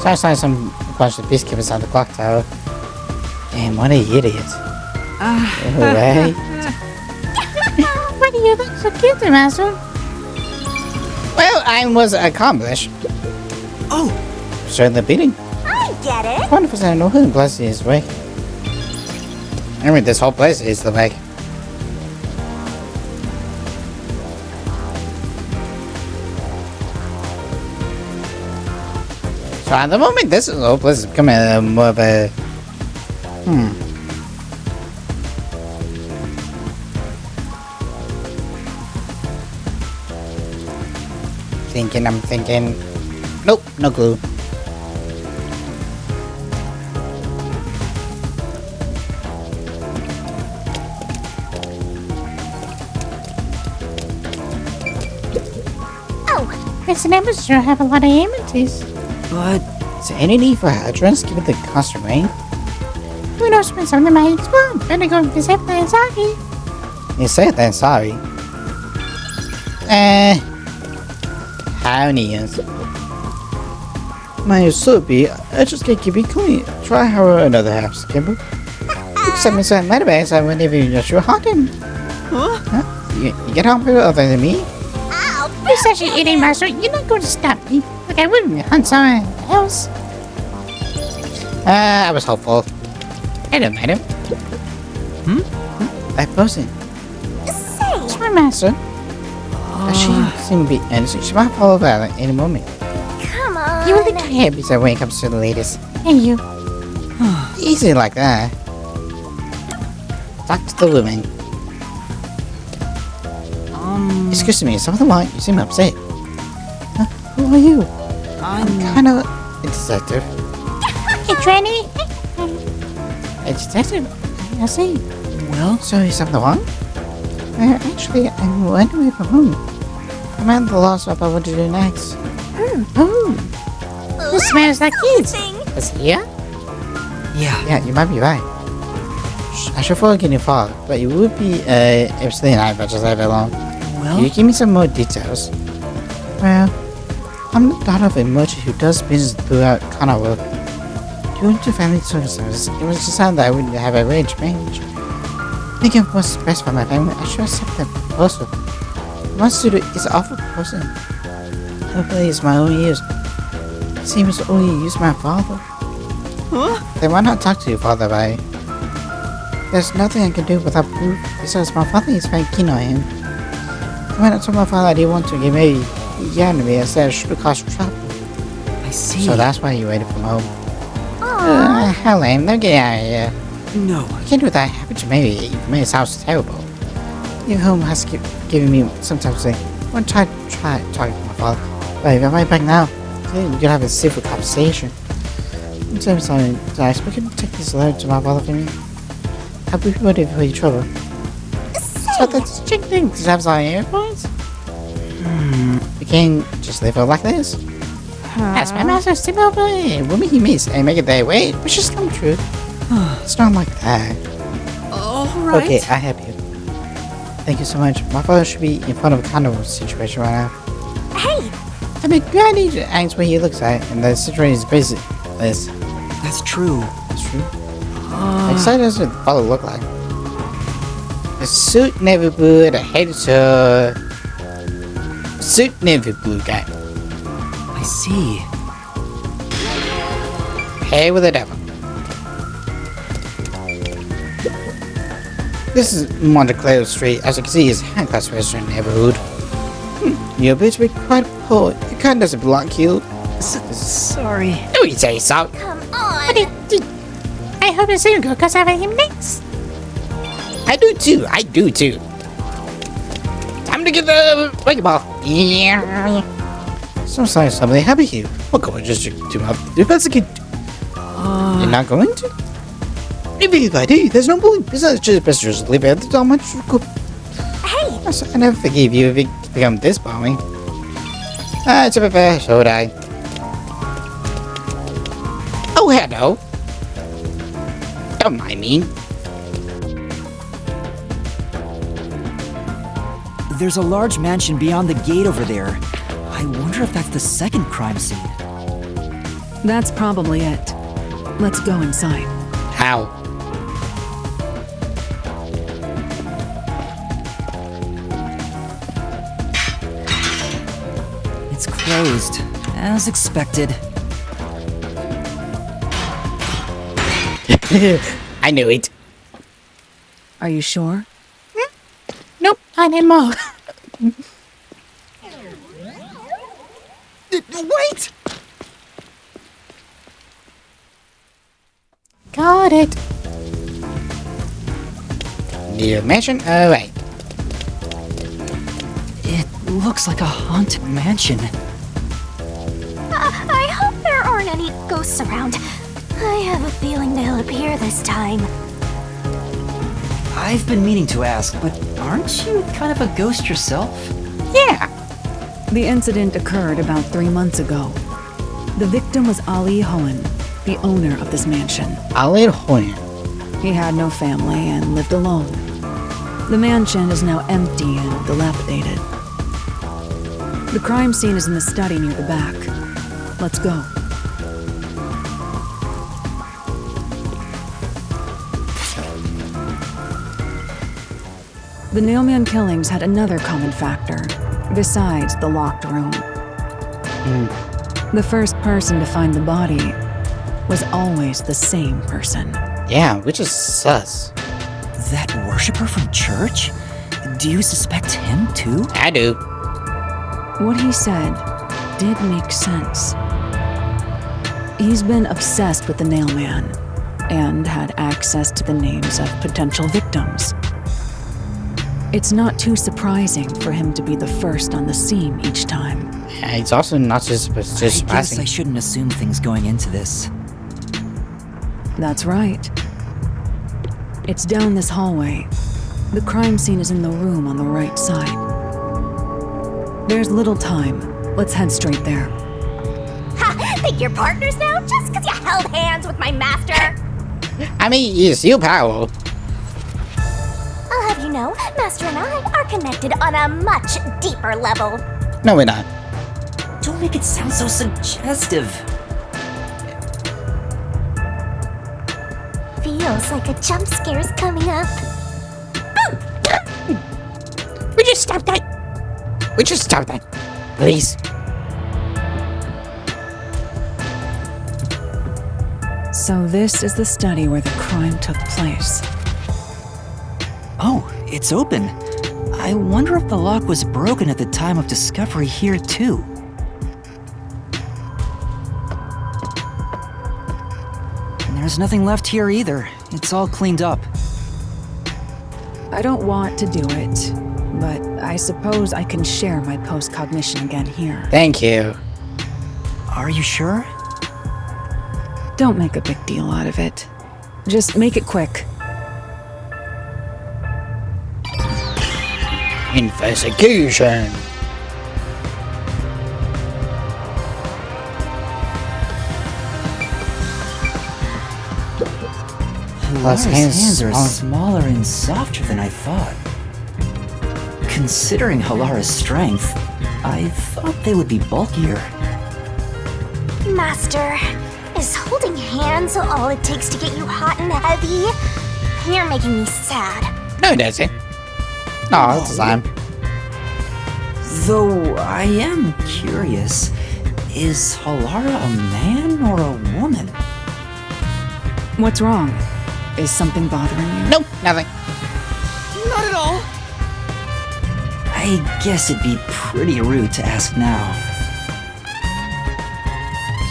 So I saw some bunch of peacekeepers on the clock tower. Damn, what an idiot. Right? Why do you look so cute, Master? Well, I was accomplished. Oh, Starting the beating. I get it. Wonderful, I know who bless is way. I mean, this whole place is the way. So at the moment, this whole place is becoming more of a... I'm thinking... Nope, no clue. Mr. Neighbors sure have a lot of amenities. But Is there any need for hydrants given the constant rain? Who knows when something might explode? Better go visit the Izaki. You say then, sorry. How news? My soapy, I just can't keep it clean. Try her another house, Kimber. Except Mr. Metabase, I wouldn't even just your hunting. Huh? You get hungry other than me? Ow, You're such an eating master. You're not going to stop me. Like I wouldn't hunt someone else. I was hopeful. Hello, madam. That person. It's my master. She seemed to be innocent. She might fall over at any moment. come on. You really can't help yourself when it comes to the ladies. And you. Easy like that. Talk to the woman. Excuse me, something wrong? You seem upset. Huh? Who are you? I'm kind of a detective. Hey, Tranny. A detective? I see. well, So is something wrong? Actually, I'm went away from home. I'm at the loss of what to do next. Oh, This smells like kids. is he here? yeah. Yeah, you might be right. I should forget your father, but you would be absolutely not if I just leave it alone. Can you Well, give me some more details? Well, I'm the daughter of a merchant who does business throughout Kanai Ward. Due to family circumstances, it was decided that I wouldn't have a arranged marriage. Thinking of what's best for my family, I should accept the proposal. My student is an awful person. Hopefully it's my own ears. Seems only use my father. Huh? Then why not talk to your father about it? There's nothing I can do without proof, besides my father is very keen on him. When I told my father I didn't want to get married, he yelled at me and said it should cause trouble. I see. So that's why you waited from home. How lame, now get out of here. No. You can't do that, happen to me, you made it sound terrible. Your home has given me sometimes say, I want to try talking to my father. But if I'm right back now, then we can have a civil conversation. I'm so sorry, guys, but can you take this letter to my father for me? I'll be ready for your trouble. So that's chick thing to have some airports? We can't just leave her like this. That's my master step over and woman he meets and make it their way, which just come true. It's not like that. All right. Okay, I help you. Thank you so much. My father should be in front of a kind of situation right now. Hey, I mean, I need to ask what he looks like, and the situation is basic. This. That's true. That's true. Excited as what the father look like. The suit navy blue, the head suit navy blue guy. I see. Hey with the devil. This is Monteclair Street. As you can see, is high-class restaurant neighborhood. You appear to be quite poor. Your kind doesn't belong to you. Sorry. Do you say so? come on. I hope the same girl goes over him next. I do too. I do too. Time to get the wake ball. Yeah. So sorry, somebody. How about you? We'll go and just do my investigate. You're not going to? If I do, there's no point. Besides, just just leave it. There's not much. Hey, I never forgave you if it become this bombing. It's a bit fair, so would I. Oh, hello. Don't mind me. There's a large mansion beyond the gate over there. I wonder if that's the second crime scene. That's probably it. Let's go inside. How? It's closed, as expected. I knew it. Are you sure? Nope, not anymore. Wait! Got it. New mansion? Alright. It looks like a haunted mansion. I hope there aren't any ghosts around. I have a feeling they'll appear this time. I've been meaning to ask, but aren't you kind of a ghost yourself? Yeah. The incident occurred about 3 months ago. The victim was Ali Hohen, the owner of this mansion. Ali Hohen. He had no family and lived alone. The mansion is now empty and dilapidated. The crime scene is in the study near the back. Let's go. The Nailman killings had another common factor, besides the locked room. The first person to find the body was always the same person. Yeah, which is sus. That worshiper from church? Do you suspect him too? I do. What he said did make sense. He's been obsessed with the Nailman and had access to the names of potential victims. It's not too surprising for him to be the first on the scene each time. Yeah, it's also not just I guess surprising. I shouldn't assume things going into this. That's right. It's down this hallway. The crime scene is in the room on the right side. There's little time. Let's head straight there. Ha! Think you're partners now just because you held hands with my master? I mean, he's still powerful. I'll have you know, Master and I are connected on a much deeper level. No, we're not. Don't make it sound so suggestive. Feels like a jump scare's coming up. We just stop that. We just stop that. Please. So this is the study where the crime took place. Oh, it's open. I wonder if the lock was broken at the time of discovery here too. And there's nothing left here either. It's all cleaned up. I don't want to do it, but I suppose I can share my postcognition again here. Thank you. Are you sure? Don't make a big deal out of it. Just make it quick. Investigation. Lara's hands are on- smaller and softer than I thought. Considering Halara's strength, I thought they would be bulkier. Master, is holding hands all it takes to get you hot and heavy? You're making me sad. No, it doesn't. No, it's fine. Though I am curious, is Halara a man or a woman? What's wrong? Is something bothering you? Nope, nothing. Not at all. I guess it'd be pretty rude to ask now.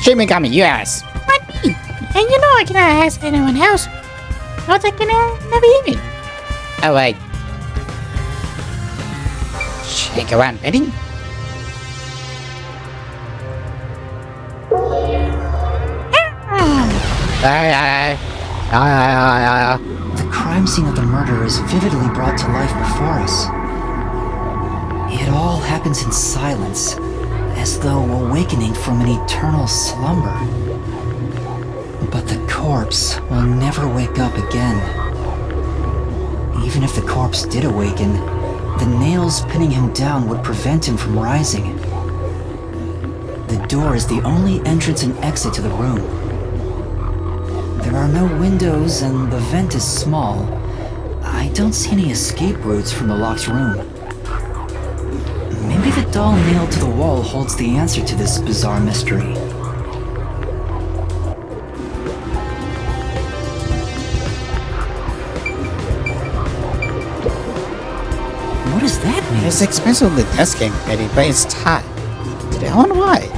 Shinigami, you ass. What me? And you know I cannot ask anyone else. Not that can never even. Oh, wait. Shake around, ready? The crime scene of the murder is vividly brought to life before us. It all happens in silence, as though awakening from an eternal slumber. But the corpse will never wake up again. Even if the corpse did awaken, the nails pinning him down would prevent him from rising. The the door is the only entrance and exit to the room. There are no windows and the vent is small. I don't see any escape routes from the locked room. Maybe the doll nailed to the wall holds the answer to this bizarre mystery. What does that mean? It's expensive with this game, Eddie, but it's tight. I wonder why.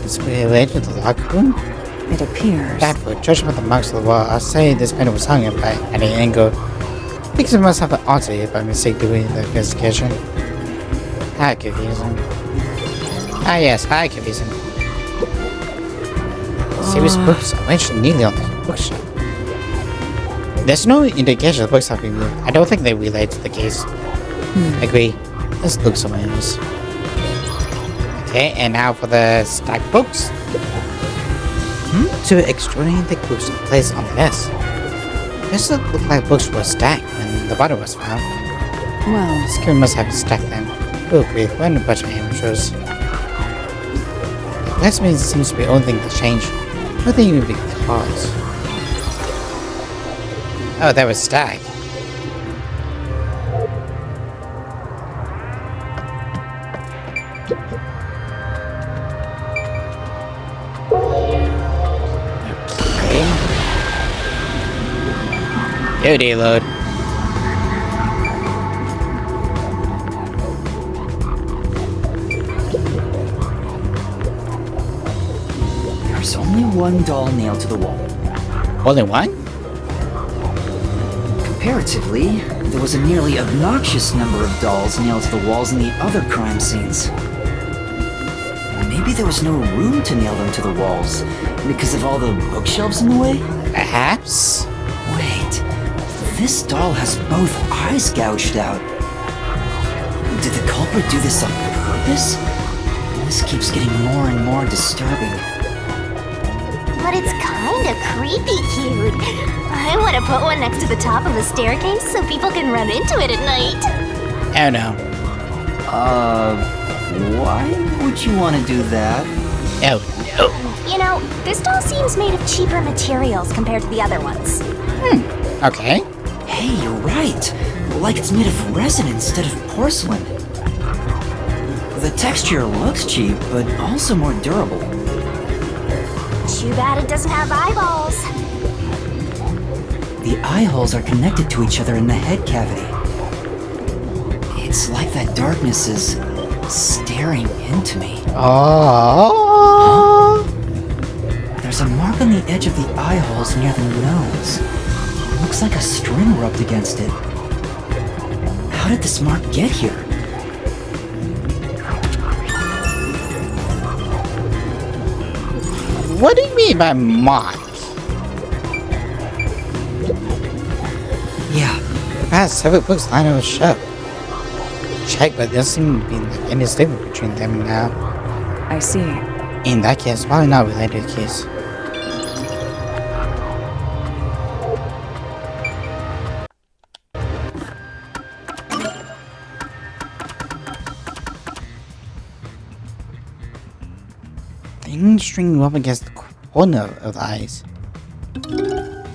It's related to the locker room? It appears. Backward, judging by the marks on the wall, I'll say this panel was hung by at an angle. Because it must have been altered by mistake during the investigation. How confusing. Ah yes, how confusing. Serious books arranged neatly on the bookshelf. There's no indication the books have been moved. I don't think they relate to the case. Agree. Let's look somewhere else. Okay, and now for the stacked books. Two extraordinary thick books placed on the desk. This looked like books were stacked when the body was found. Well, Skill must have stacked them. We'll agree, when a bunch of amateurs. That means it seems to be the only thing that changed. What they even because? Oh, that was stacked. Yo, deload. There's only one doll nailed to the wall. Only one? Comparatively, there was a nearly obnoxious number of dolls nailed to the walls in the other crime scenes. Maybe there was no room to nail them to the walls because of all the bookshelves in the way? Perhaps? Wait, this doll has both eyes gouged out. Did the culprit do this on purpose? This keeps getting more and more disturbing. But it's kinda creepy cute. I want to put one next to the top of a staircase so people can run into it at night. Oh no. Why would you want to do that? Oh no. You know, this doll seems made of cheaper materials compared to the other ones. Okay. Hey, you're right. Like it's made of resin instead of porcelain. The texture looks cheap, but also more durable. Too bad it doesn't have eyeballs. The eye holes are connected to each other in the head cavity. It's like that darkness is staring into me. Oh. There's a mark on the edge of the eye holes near the nose. Looks like a string rubbed against it. How did this mark get here? What do you mean by mark? Yeah, Past 7 books lined on a shelf. Check, but there doesn't seem to be like any statement between them now. I see. In that case, probably not related to the case. Thin string up against the corner of the eyes.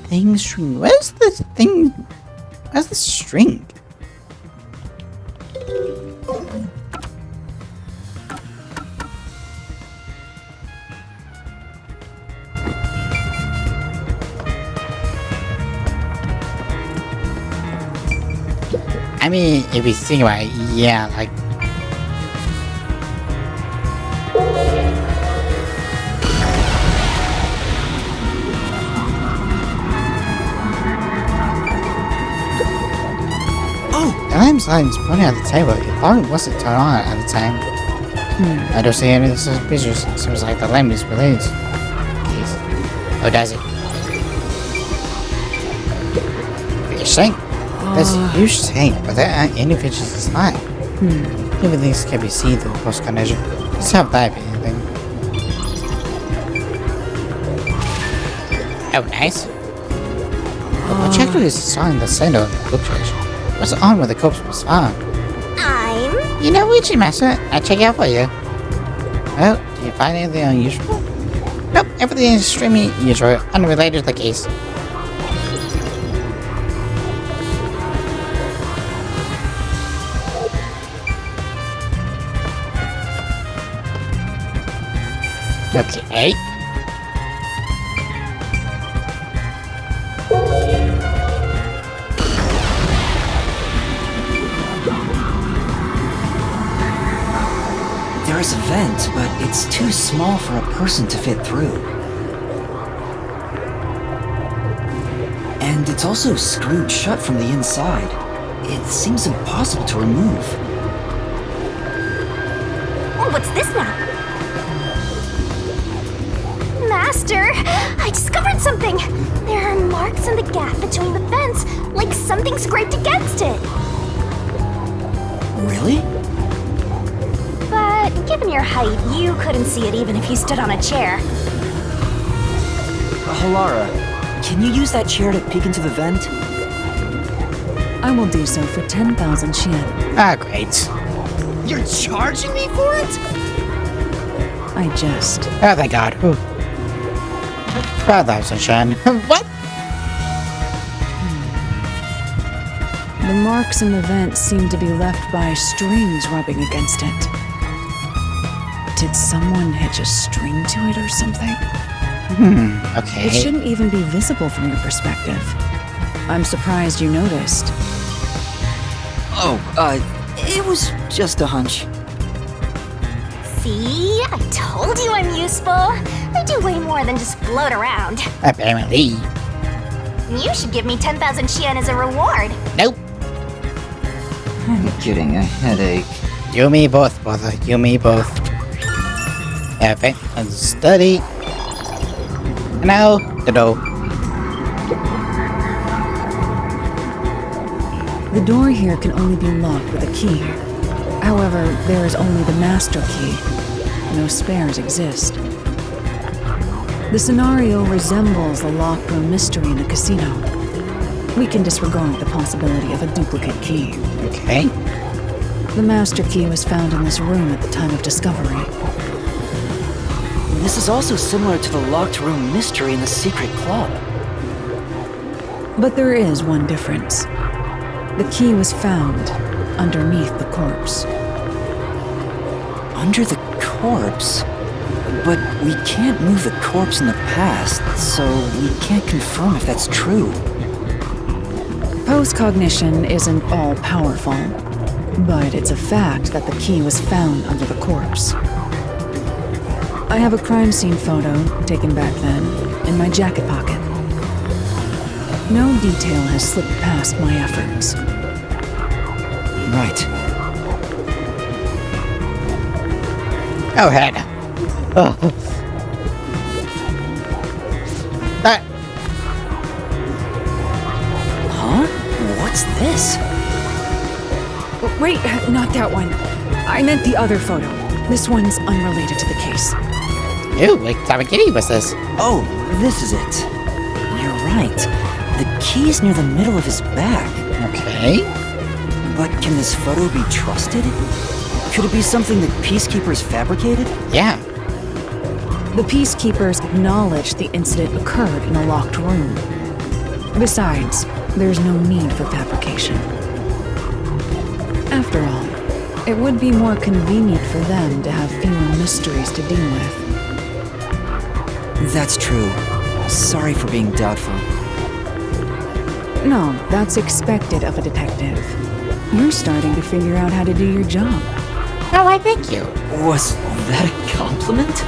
Thin string. Where's the thing? Where's the string? I mean, if you think about it, yeah, like. The lamp signs pointing at the table. It probably wasn't turned on at the time. I don't see any suspicious. Seems like the lamp is related. Keys. Oh, does it? You're saying? That's a huge thing, but there aren't any features inside. Everything can be seen through Postcognition. Let's have that be anything. Oh, nice. The projector is assigned the center of the bookshelf. What's on where the corpse was found? I'm... You know, Witchy Master, I'll check it out for you. Well, Do you find anything unusual? Nope, everything is extremely usual, unrelated to the case. Okay. There is a vent, but it's too small for a person to fit through. And it's also screwed shut from the inside. It seems impossible to remove. Oh, what's this now? Master, I discovered something! There are marks in the gap between the vents, like something scraped against it. Really? But given your height, you couldn't see it even if you stood on a chair. Halara, can you use that chair to peek into the vent? I will do so for 10,000 Shen. Ah, great. You're charging me for it? I jest. Oh, thank God. Whew. 5,000 Shen. What? The marks in the vent seem to be left by strings rubbing against it. Did someone hitch a string to it or something? Okay. It shouldn't even be visible from your perspective. I'm surprised you noticed. Oh, it was just a hunch. See? I told you I'm useful. I do way more than just float around. Apparently. You should give me 10,000 Shen as a reward. Nope. I'm getting a headache. You me both, brother. You me both. Okay, let's study. Now, the door. The door here can only be locked with a key. However, there is only the master key. No spares exist. The scenario resembles the locked room mystery in a casino. We can disregard the possibility of a duplicate key. Okay. The master key was found in this room at the time of discovery. This is also similar to the locked room mystery in the secret club. But there is one difference. The key was found underneath the corpse. Under the corpse? But we can't move the corpse in the past, so we can't confirm if that's true. Postcognition isn't all-powerful, but it's a fact that the key was found under the corpse. I have a crime scene photo, taken back then, in my jacket pocket. No detail has slipped past my efforts. Right. Oh, head. Oh. That. Huh? What's this? Wait, not that one. I meant the other photo. This one's unrelated to the case. Ew, like Tamakiri was this? Oh, this is it. You're right. The key's near the middle of his back. Okay. But can this photo be trusted? Could it be something that peacekeepers fabricated? Yeah. The peacekeepers acknowledged the incident occurred in a locked room. Besides, there's no need for fabrication. After all, it would be more convenient for them to have fewer mysteries to deal with. That's true. Sorry for being doubtful. No, that's expected of a detective. You're starting to figure out how to do your job. Oh, I thank you. Was that a compliment?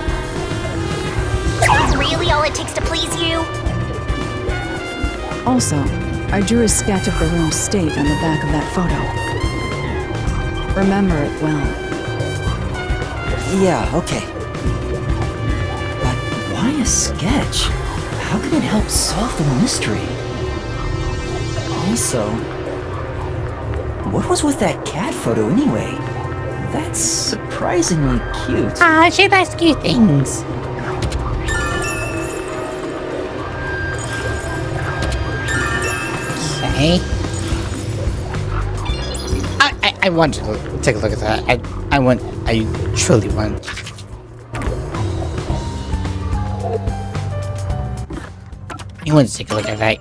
Is that really all it takes to please you? Also, I drew a sketch of the room's state on the back of that photo. Remember it well. Yeah, okay. But why a sketch? How can it help solve the mystery? Also, what was with that cat photo anyway? That's surprisingly cute. Ah, she likes cute things. Okay. I want to take a look at that. I truly want. You want to take a look at that?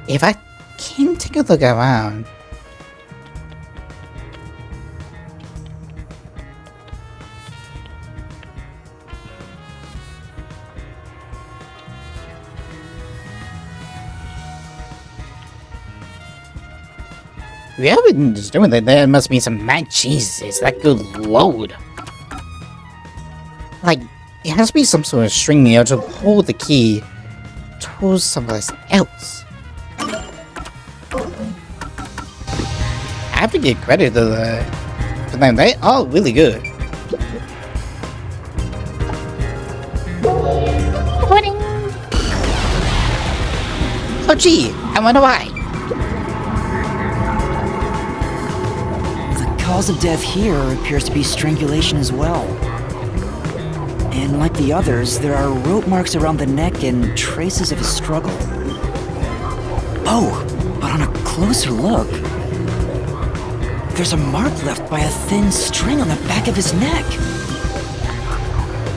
If I can take a look around. Whoever is doing that, there must be some mad Jesus. That good load. Like, it has to be some sort of string there to hold the key towards someplace else. I have to give credit to for them. They are really good. Pudding. Oh gee, I wonder why. The cause of death here appears to be strangulation as well. And like the others, there are rope marks around the neck and traces of a struggle. Oh, but on a closer look, there's a mark left by a thin string on the back of his neck.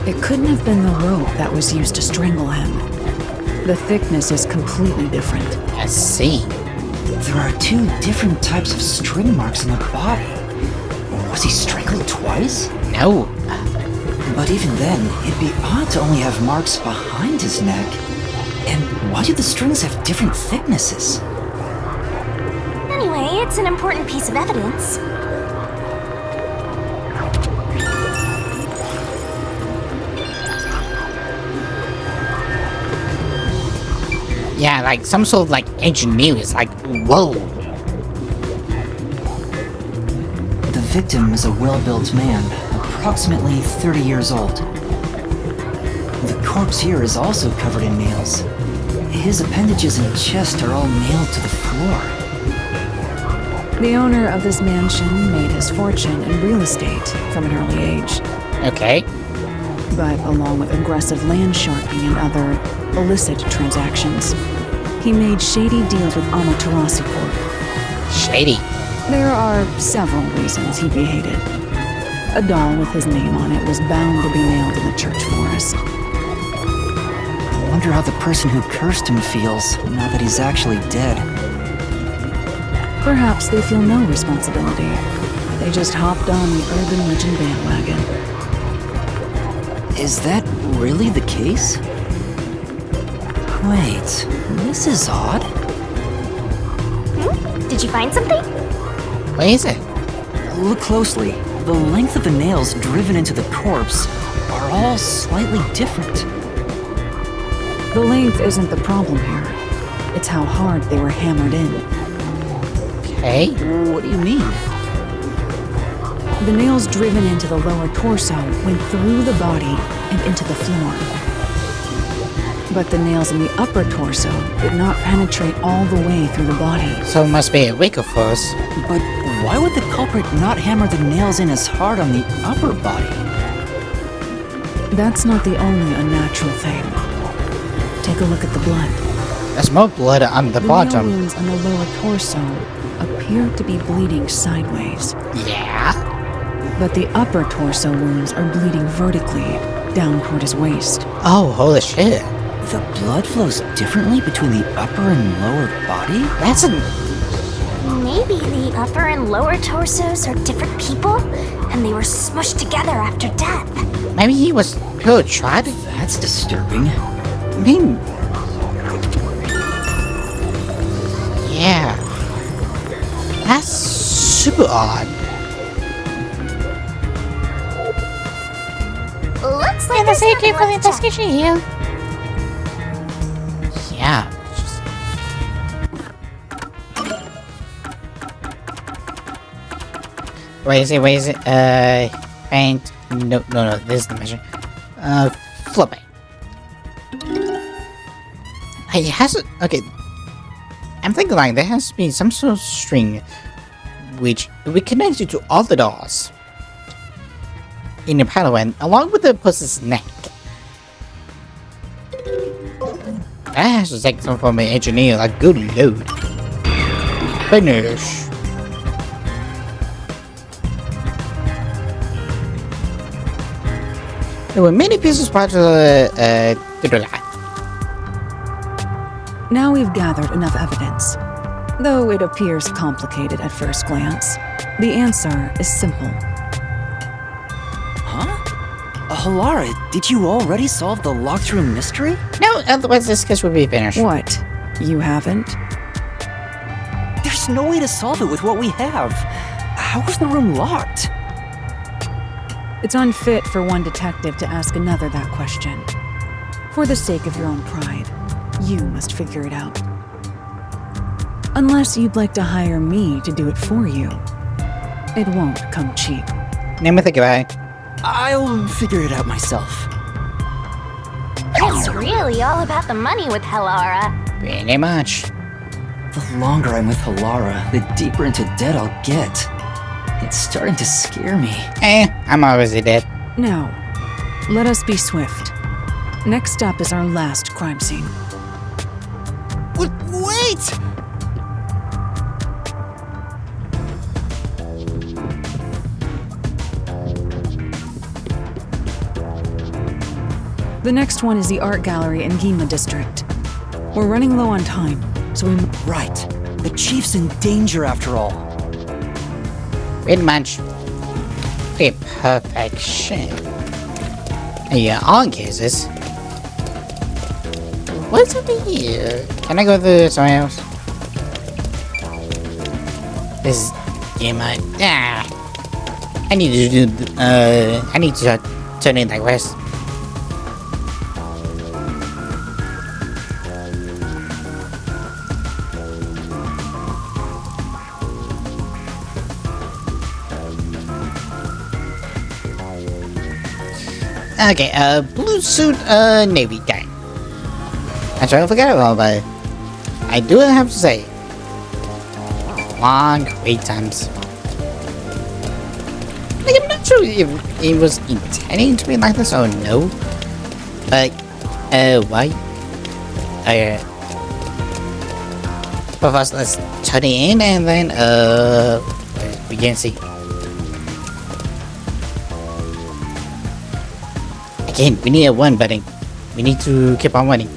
It couldn't have been the rope that was used to strangle him. The thickness is completely different. I see. There are two different types of string marks on the body. Was he strangled twice? No. But even then, it'd be odd to only have marks behind his neck. And why do the strings have different thicknesses? Anyway, it's an important piece of evidence. Yeah, like some sort of like engineer is like, whoa. The victim is a well-built man, approximately 30 years old. The corpse here is also covered in nails. His appendages and chest are all nailed to the floor. The owner of this mansion made his fortune in real estate from an early age. Okay. But along with aggressive land sharking and other illicit transactions, he made shady deals with Amaterasu Corp. Shady. There are several reasons he'd be hated. A doll with his name on it was bound to be nailed in the church forest. I wonder how the person who cursed him feels now that he's actually dead. Perhaps they feel no responsibility. They just hopped on the urban legend bandwagon. Is that really the case? Wait, this is odd. Did you find something? What is it? Look closely. The length of the nails driven into the corpse are all slightly different. The length isn't the problem here. It's how hard they were hammered in. Okay. What do you mean? The nails driven into the lower torso went through the body and into the floor. But the nails in the upper torso did not penetrate all the way through the body. So it must be a weaker force. But why would the culprit not hammer the nails in as hard on the upper body? That's not the only unnatural thing. Take a look at the blood. There's more blood on the The bottom. nail wounds on the lower torso appear to be bleeding sideways. Yeah. But the upper torso wounds are bleeding vertically down toward his waist. Oh, holy shit. The blood flows differently between the upper and lower body? That's a... Maybe the upper and lower torsos are different people, and they were smushed together after death. Maybe he was pure tried. That's disturbing. I mean... Yeah. That's super odd. Looks like And the there's safety nothing for the left to check. investigation here. Yeah. Just... Wait, is it? Paint. No, this is the measure. Flip it. Hey, it has a... Okay. I'm thinking like there has to be some sort of string which we connect you to all the doors in the pattern along with the person's neck. That has to take some from an engineer, like good load. Finish. There were many pieces part of the Now we've gathered enough evidence. Though it appears complicated at first glance, the answer is simple. Huh? Halara, did you already solve the locked room mystery? No, otherwise this case would be finished. What? You haven't? There's no way to solve it with what we have. How is the room locked? It's unfit for one detective to ask another that question. For the sake of your own pride, you must figure it out. Unless you'd like to hire me to do it for you. It won't come cheap. Let me think about it. I'll figure it out myself. It's really all about the money with Halara. Pretty much. The longer I'm with Halara, the deeper into debt I'll get. It's starting to scare me. I'm already dead. Now, let us be swift. Next up is our last crime scene. Wait! The next one is the art gallery in Yuma district. We're running low on time, so we... Right. The chief's in danger after all. Pretty much. Okay, perfection. Yeah, all cases. What's over here? Can I go to somewhere else? This is Yuma. I need to do. I need to turn in that quest. Okay, blue suit, navy guy. I'm trying to forget about, but I do have to say, long wait times. Like, I'm not sure if it was intending to be like this or no, but, why? But first, let's turn it in and then, we can see. Again, we need a one button. We need to keep on running.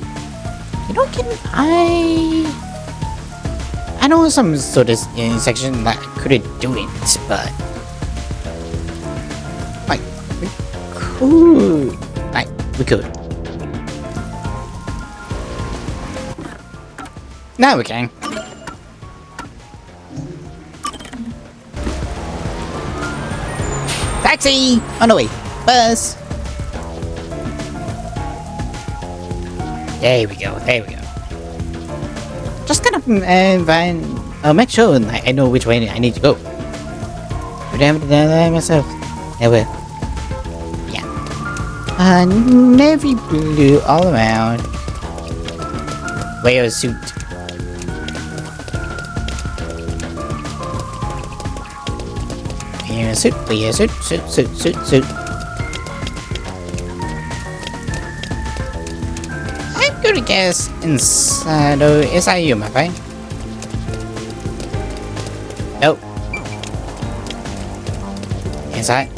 You know, I know some sort of section that couldn't do it, but like we could, Now we can. Taxi on the way. Bus. There we go, Just gonna make sure I know which way I need to go. But I haven't done that myself. Never. Yeah. Navy blue all around. Wear a suit. Wear a suit. I'm gonna guess inside. Oh, is that you, my friend? Nope. Inside.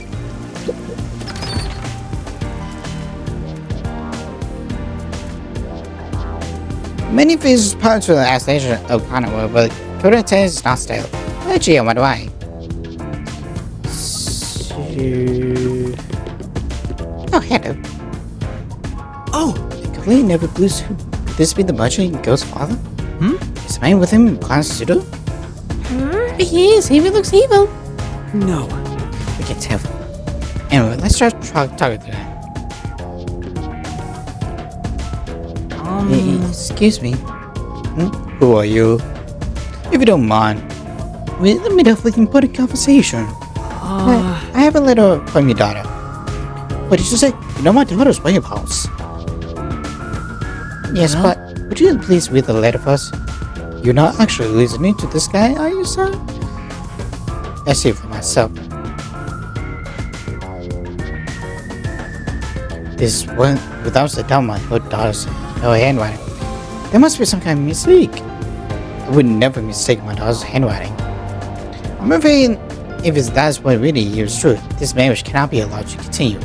Many fish parts for the station of Kanai Ward, but current is not stale. Gee, I wonder why. Oh, hello. Oh! Completely never blue suit. Could this be the budget ghost father? Is the man with him in Clown Studio? He is. He looks evil. No. We can tell. Anyway, let's try talking to that. Excuse me. Who are you? If you don't mind, we're in the middle of an important conversation. I have a letter from your daughter. What did you say? You know my daughter's whereabouts. Yes, but would you please read the letter first? You're not actually listening to this guy, are you, sir? I see for myself. This one, without the doubt, my daughter's handwriting. There must be some kind of mistake. I would never mistake my daughter's handwriting. I'm afraid if that's what really is true, this marriage cannot be allowed to continue.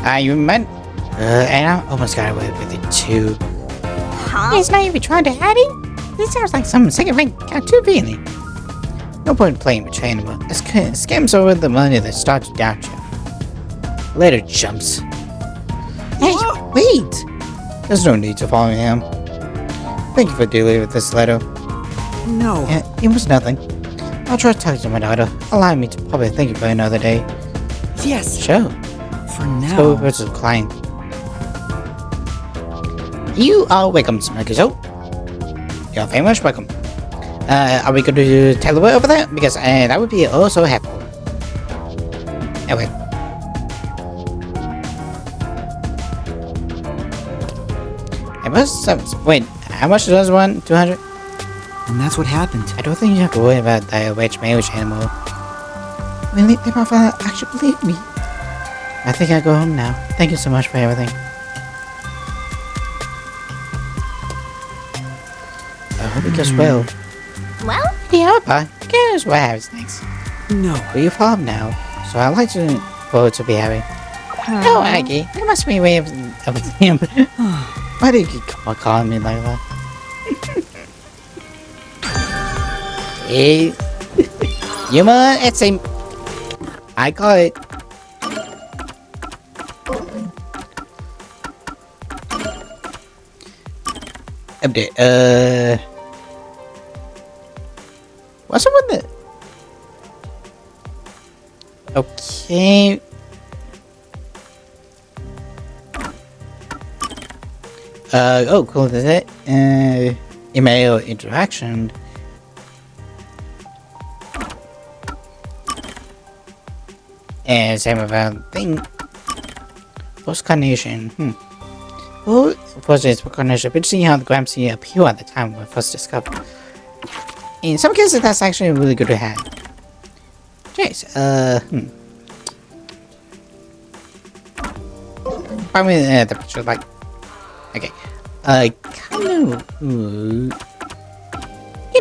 You meant? And I almost got away with it too. Huh? He's not even trying to hide it. This sounds like some second-rate cartoon villain. No point playing with animal. Scams over the money that start to doubt you. Later, chumps. Hey, wait! There's no need to follow him. Thank you for dealing with this letter. No. It was nothing. I'll try to talk to my daughter. Allow me to probably thank you for another day. Yes. Sure. For now. Go over to the client. You are welcome, Smokezo. You're very much welcome. Are we going to teleport over there? Because that would be also helpful. Okay. Wait, how much does one? 200? And that's what happened. I don't think you have to worry about the wedge marriage anymore. Really, they might actually believe me. I think I'll go home now. Thank you so much for everything. I hope it goes well. Well, Yeah, Bye. Guess what happens next? No. Well, you're farm now, so I'd like to forward to be happy. Oh, Aggie, there must be a way of him. Why do you keep calling me like that? Hey, Yuma, it's a... I call it. Update, what's up with it? Okay. Oh, cool, is it? Email interaction. And same about thing. Postcognition. Well, of course it's postcognition, but see how the Gramsci appeal at the time when first discovered. In some cases, that's actually really good to have. Jeez, Probably the picture like. Okay. Kind of. In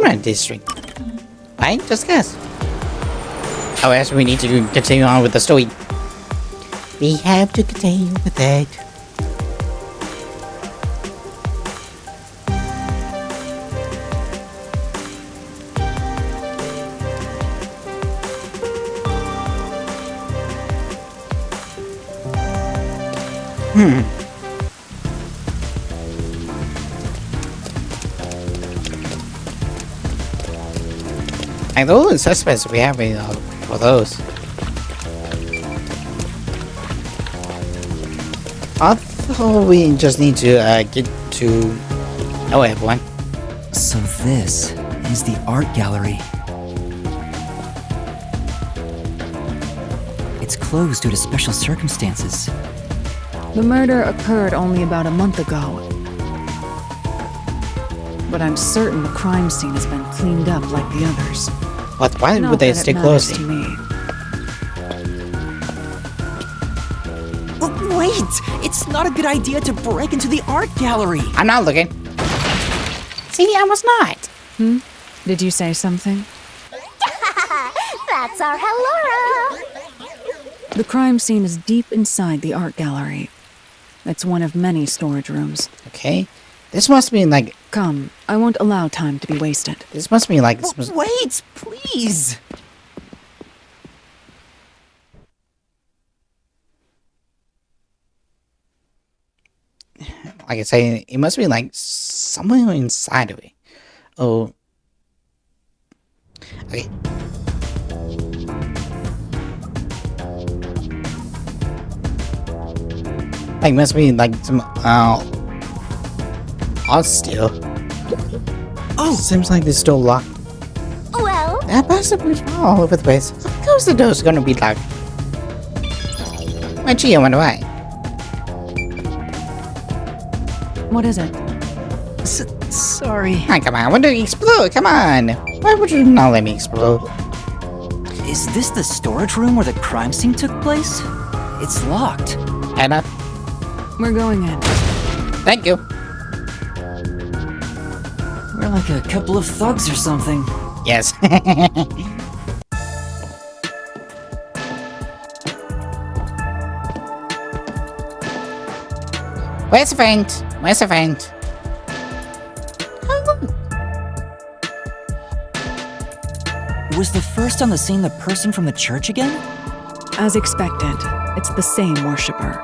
my district. Right? Just guess. Oh, yes, we need to continue on with the story. We have to continue with that. And the only suspects we have for those. I thought we just need to get to. Oh, everyone. So this is the art gallery. It's closed due to special circumstances. The murder occurred only about a month ago. But I'm certain the crime scene has been cleaned up like the others. What? Why Not would they that it stay matters close? to me. Oh, wait! It's not a good idea to break into the art gallery! I'm not looking. see, I was not. Did you say something? that's our Hellora. The crime scene is deep inside the art gallery. It's one of many storage rooms. Okay. This must be like. Come, I won't allow time to be wasted. This must be like. Oh, wait! Please! Like I say, it must be like somewhere inside of it. Oh. Okay. Like must be like some art still. Oh, seems like they're still locked. Well, That possibly all over the place. Of course the door's gonna be locked. My Gio went away. What is it? Sorry. Hi, come on, I want to explode, come on. Why would you not let me explode? Is this the storage room where the crime scene took place? It's locked. Anna, We're going in. thank you. We're like a couple of thugs or something. Yes. Where's the friend? Where's the friend? Was the first on the scene the person from the church again? As expected, it's the same worshiper.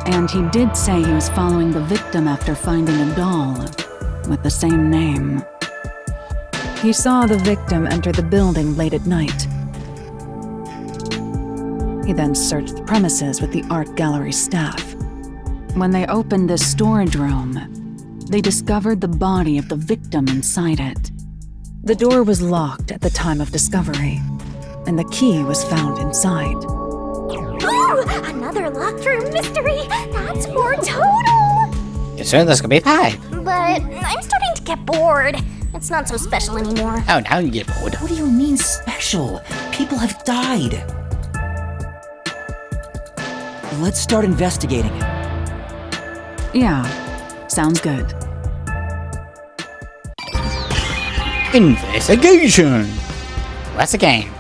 And he did say he was following the victim after finding a doll with the same name. He saw the victim enter the building late at night. He then searched the premises with the art gallery staff. When they opened the storage room, they discovered the body of the victim inside it. The door was locked at the time of discovery, and the key was found inside. Ooh, another locked room mystery! That's more total! You sure this could be 5? But I'm starting to get bored. It's not so special anymore. Oh, now you get bored. What do you mean special? People have died. Let's start investigating. Yeah, sounds good. Investigation! What's the game?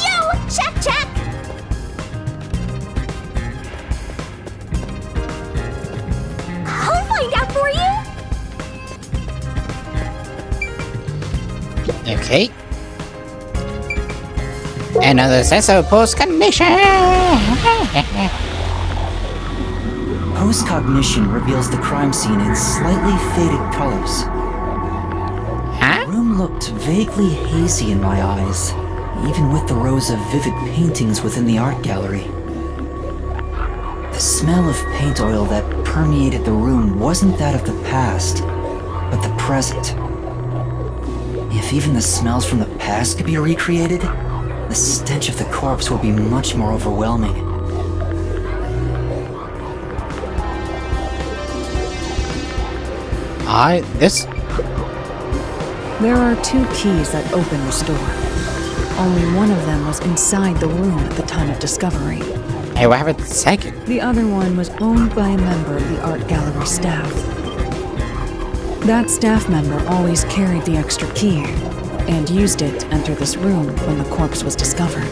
Yo, check, check! I'll find out for you! Okay. Another sense of postcognition! Postcognition reveals the crime scene in slightly faded colors. Huh? The room looked vaguely hazy in my eyes, even with the rows of vivid paintings within the art gallery. The smell of paint oil that permeated the room wasn't that of the past, but the present. If even the smells from the past could be recreated, the stench of the corpse would be much more overwhelming. There are 2 keys that open this door. Only one of them was inside the room at the time of discovery. Hey, what happened to the second? The other one was owned by a member of the art gallery staff. That staff member always carried the extra key and used it to enter this room when the corpse was discovered.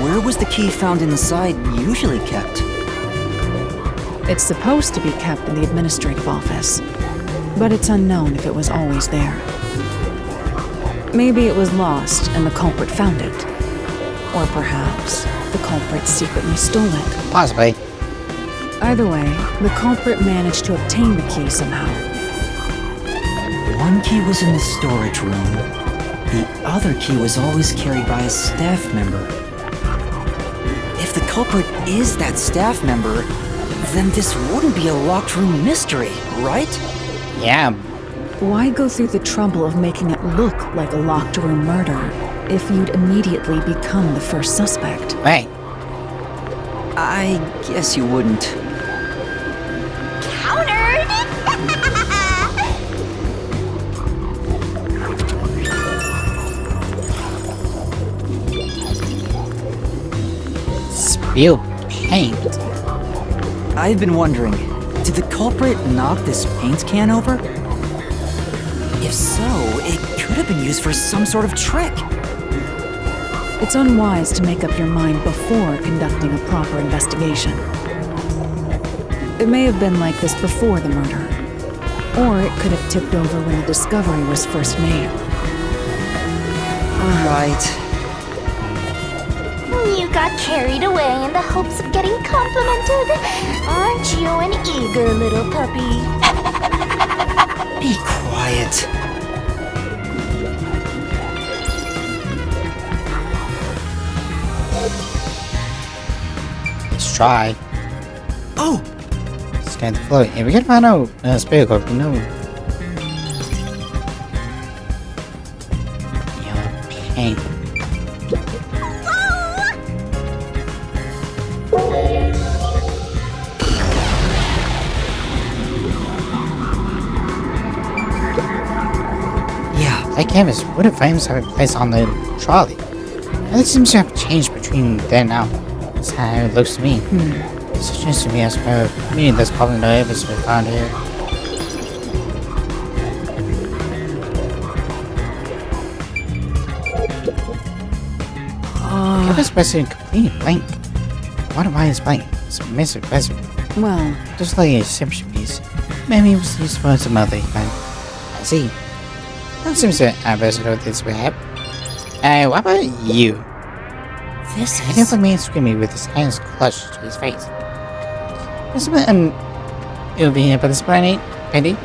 Where was the key found inside usually kept? It's supposed to be kept in the administrative office, but it's unknown if it was always there. Maybe it was lost and the culprit found it. Or perhaps the culprit secretly stole it. Possibly. Either way, the culprit managed to obtain the key somehow. One key was in the storage room. The other key was always carried by a staff member. If the culprit is that staff member, then this wouldn't be a locked room mystery, right? Yeah. Why go through the trouble of making it look like a locked room murder if you'd immediately become the first suspect? Right. I guess you wouldn't. Countered! Spill paint. I've been wondering, did the culprit knock this paint can over? If so, it could have been used for some sort of trick. It's unwise to make up your mind before conducting a proper investigation. It may have been like this before the murder, or it could have tipped over when the discovery was first made. All right. You got carried away in the hopes of getting complimented. Aren't you an eager little puppy? Be quiet. Let's try. Oh! Scan the floor. And we can find out spill code. No. Yellow paint. That canvas wooden frames have been placed on the trolley. And it seems to have changed between then and now. That's how it looks to me. It suggests to me as well. Meaning there's probably no evidence we found here. This person completely blank. What am I blank? It's a massive present. Well, Just like a reception piece. Maybe it was used for some other event. I see. That seems to ambassador this perhaps. What about you? This I is... hear the man screaming with his hands clutched to his face. This man, it'll be here by this planet, Penny.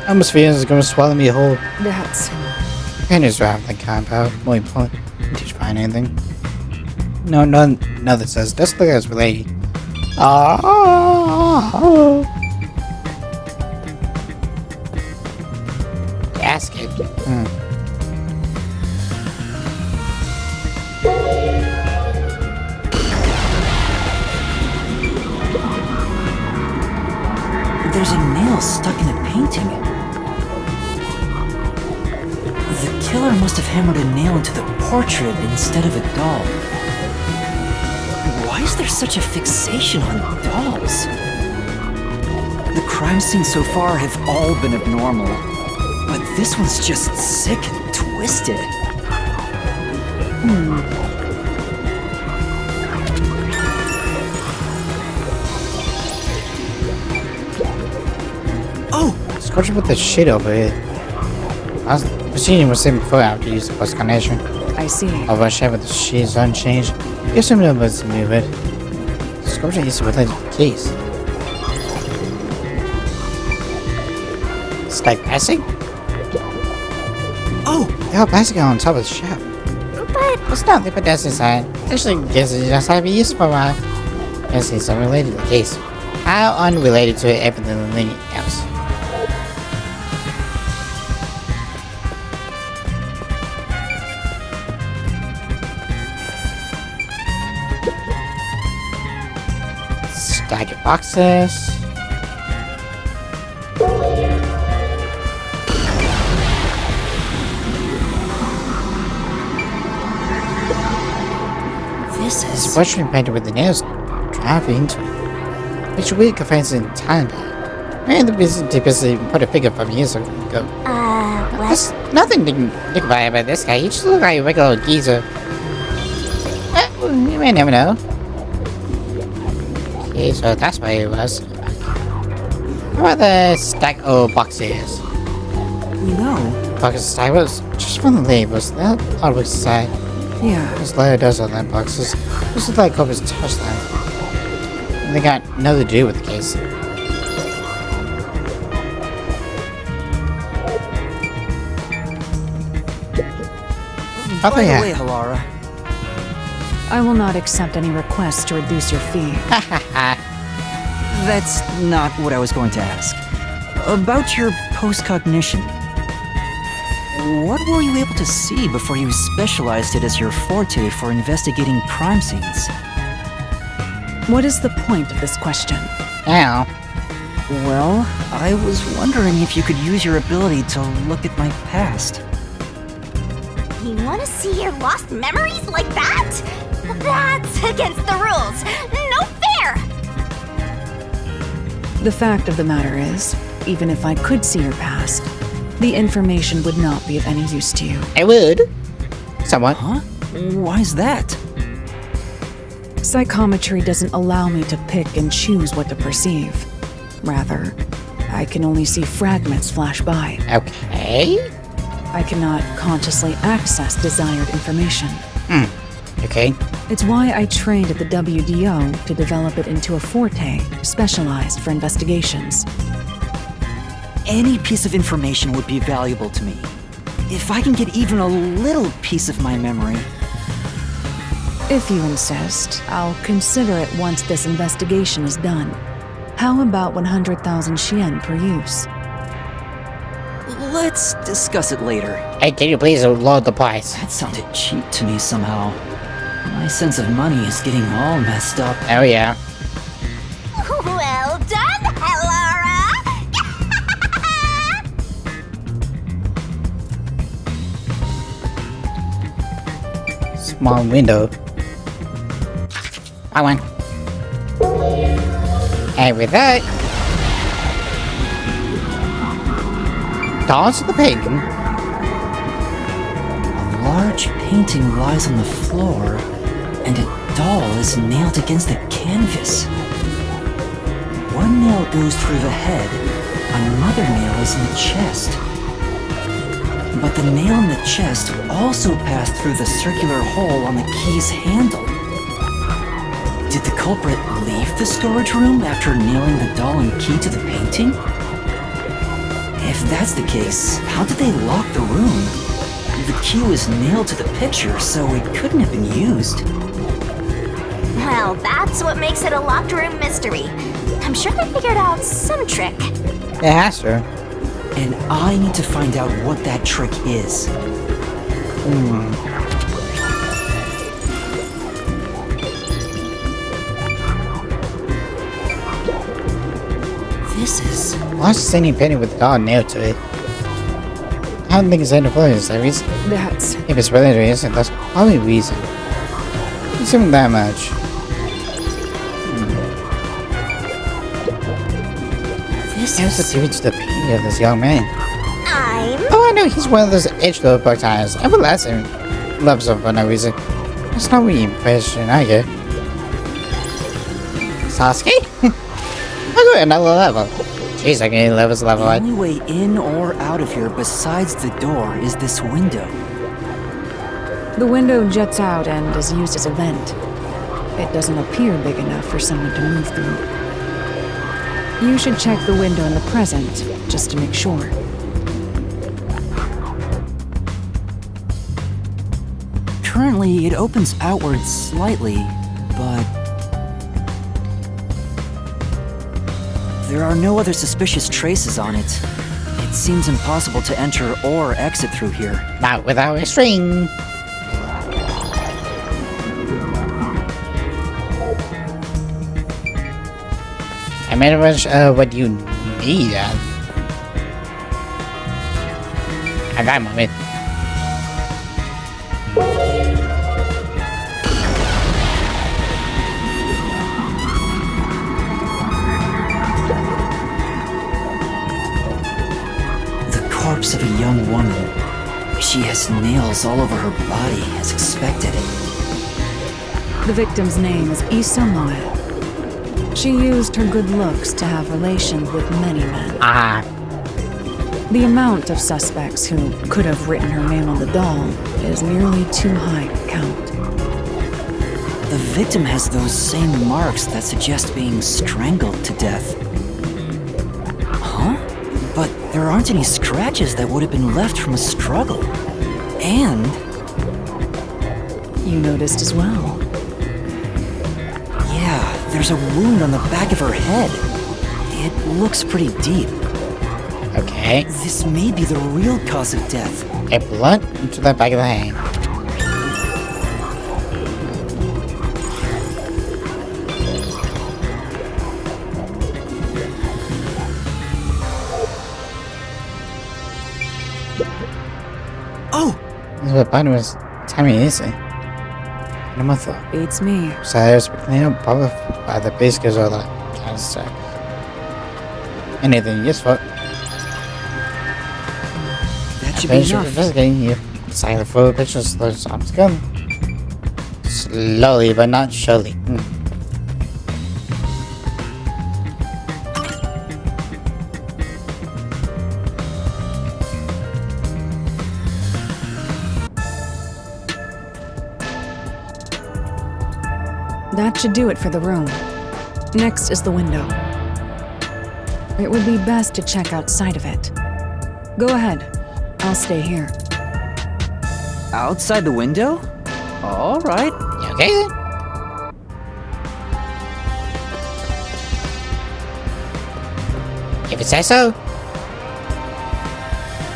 Almost feels it's gonna swallow me whole. that's... Penny's rather than compound. More important, did you find anything? No, that says just look at us related. Oh. Gasket. There's a nail stuck in a painting. The killer must have hammered a nail into the portrait instead of a doll. Why is there such a fixation on dolls? The crime scenes so far have all been abnormal, but this one's just sick and twisted. Oh, Scorch put the shit over it. Machine was same before after use the postcognition. I see. Although shape with the shit is unchanged, you some numbers to move it. Scorpion is related to the case. Stack passing? oh, They are passing on top of the shelf. But It's not the pedestrian side. Actually, guess it's just have used for a while. Guess it's unrelated to the case. How unrelated to everything else? Stack of boxes. This is... Especially painted with the nails driving into it. Which weird confines in time. And the business typically put a figure from years ago. what? There's nothing dignified about this guy. He just looks like a regular geezer. You may never know. Okay, so that's where he was. How about the stack of boxes? No. Boxes stack was just from the labels. That artwork's inside. Yeah. This letter does on that boxes. This is like Cobra's touchline. And they got nothing to do with the case. By the yeah. way, Halara, I will not accept any requests to reduce your fee. that's not what I was going to ask. About your postcognition. What were you able to see before you specialized it as your forte for investigating crime scenes? What is the point of this question? Now, Well, I was wondering if you could use your ability to look at my past. You want to see your lost memories like that? That's against the rules. No fair! The fact of the matter is, even if I could see your past, the information would not be of any use to you. I would. Somewhat. Huh? Why's that? Psychometry doesn't allow me to pick and choose what to perceive. Rather, I can only see fragments flash by. Okay. I cannot consciously access desired information. Okay. It's why I trained at the WDO to develop it into a forte specialized for investigations. Any piece of information would be valuable to me. If I can get even a little piece of my memory. If you insist, I'll consider it once this investigation is done. How about 100,000 Shien per use? Let's discuss it later. Hey, can you please load the price? That sounded cheap to me somehow. My sense of money is getting all messed up. Oh, yeah. Well done, Halara! Small window. I won. And with that, toss the painting. A large painting lies on the floor. and a doll is nailed against the canvas. One nail goes through the head, another nail is in the chest. But the nail in the chest also passed through the circular hole on the key's handle. Did the culprit leave the storage room after nailing the doll and key to the painting? If that's the case, how did they lock the room? The key was nailed to the picture, so it couldn't have been used. Well, that's what makes it a locked room mystery. I'm sure they figured out some trick. It has to. And I need to find out what that trick is. This is... Why is Sandy painting with the doll nailed to it? I don't think it's any place. That's... If it's related to innocent, that's probably the reason. It's even that much. This There's a is... theory to the painting of this young man. I'm... Oh, I know, he's one of those edgelord bug-tires. Everlasting loves him for no reason. That's not really impression I get. Sasuke? I'll go another level. Jeez, I can get levels level The 1. only way in or out of here besides the door is this window. The window juts out and is used as a vent. It doesn't appear big enough for someone to move through. You should check the window in the present, just to make sure. Currently, it opens outwards slightly, but... there are no other suspicious traces on it. It seems impossible to enter or exit through here. Not without a string. I made a bunch what you need at that moment. The corpse of a young woman. She has nails all over her body, as expected. The victim's name is Issa Mae. She used her good looks to have relations with many men. Ah, The amount of suspects who could have written her name on the doll is nearly too high to count. The victim has those same marks that suggest being strangled to death. Huh? But there aren't any scratches that would have been left from a struggle. And... You noticed as well. yeah, there's a wound on the back of her head. It looks pretty deep. okay. This may be the real cause of death. A blunt into the back of the hand. Oh! This is what Biden was telling me, isn't it? No more thought. Beats me. So I was cleaned up probably by the biscuits or that kind of stuff. Anything useful. That should be Finish enough. investigating you. Sign the photo pictures, those arms gun. Slowly but not surely. That should do it for the room. Next is the window. It would be best to check outside of it. Go ahead. I'll stay here. Outside the window? Alright. You okay then? If it says so.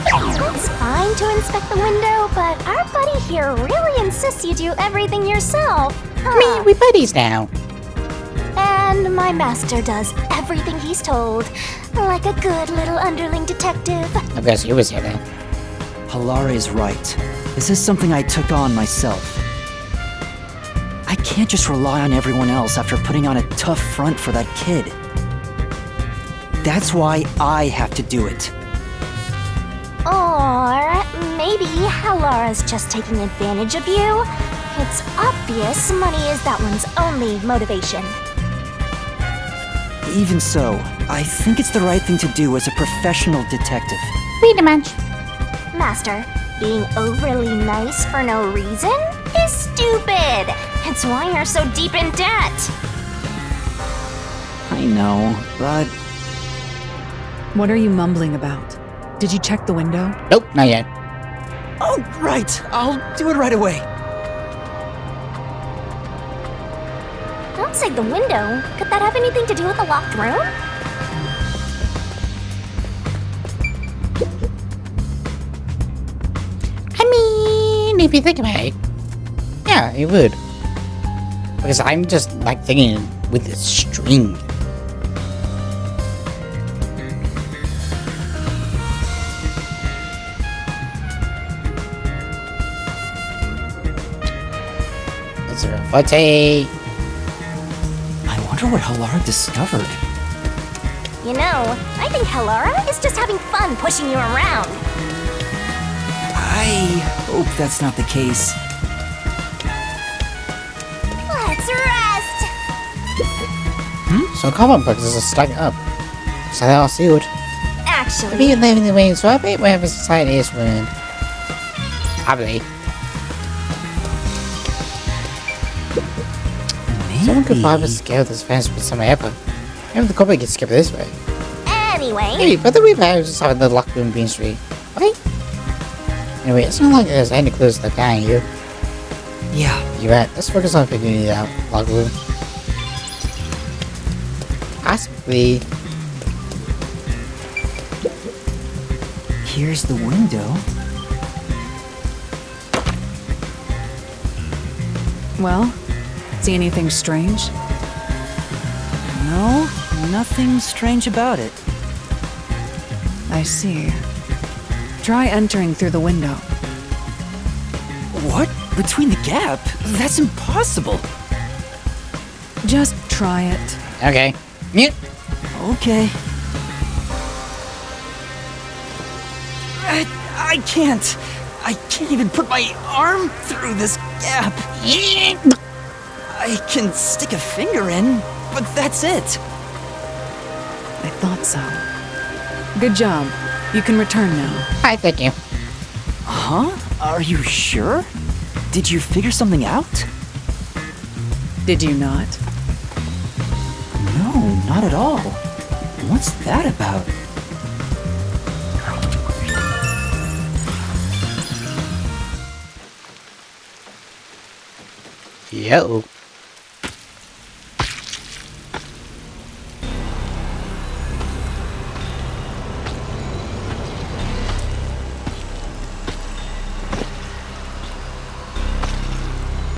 It's fine to inspect the window, but our buddy here really insists you do everything yourself. Huh. We buddies now. And my master does everything he's told, like a good little underling detective. I guess you was here then. Halare is right. This is something I took on myself. I can't just rely on everyone else after putting on a tough front for that kid. That's why I have to do it. Or maybe Halara's just taking advantage of you. It's obvious money is that one's only motivation. Even so, I think it's the right thing to do as a professional detective. Wait a minute. Master, being overly nice for no reason is stupid. It's why you're so deep in debt. I know, but What are you mumbling about? Did you check the window? Nope, not yet. oh, right. I'll do it right away. Outside the window, could that have anything to do with the locked room? I mean, if you think about it. Yeah, it would. Because I'm just like thinking with this string. It's a forte. I wonder what Halara discovered. You know, I think Halara is just having fun pushing you around. I hope that's not the case. Let's rest! So comic books is stuck up. So they're all sealed. Actually, Be living the way, so I bet wherever society is ruined. Probably. Someone could probably scale this fence with some effort. Maybe the copy gets skipped this way. anyway. Hey, but the Reaper was just having the locked room Bean Street. Right? Anyway, it's not like there's any clues to guiding you. Yeah. You're right. Let's focus on figuring it out. Locked room. Possibly. Here's the window. Well, see anything strange? No, nothing strange about it. I see. Try entering through the window. What? Between the gap? That's impossible. Just try it. Okay. Mute. Okay. I can't. I can't even put my arm through this gap. I can stick a finger in, but that's it. I thought so. Good job. You can return now. Hi, thank you. Huh? Are you sure? Did you figure something out? Did you not? No, not at all. What's that about? Yo.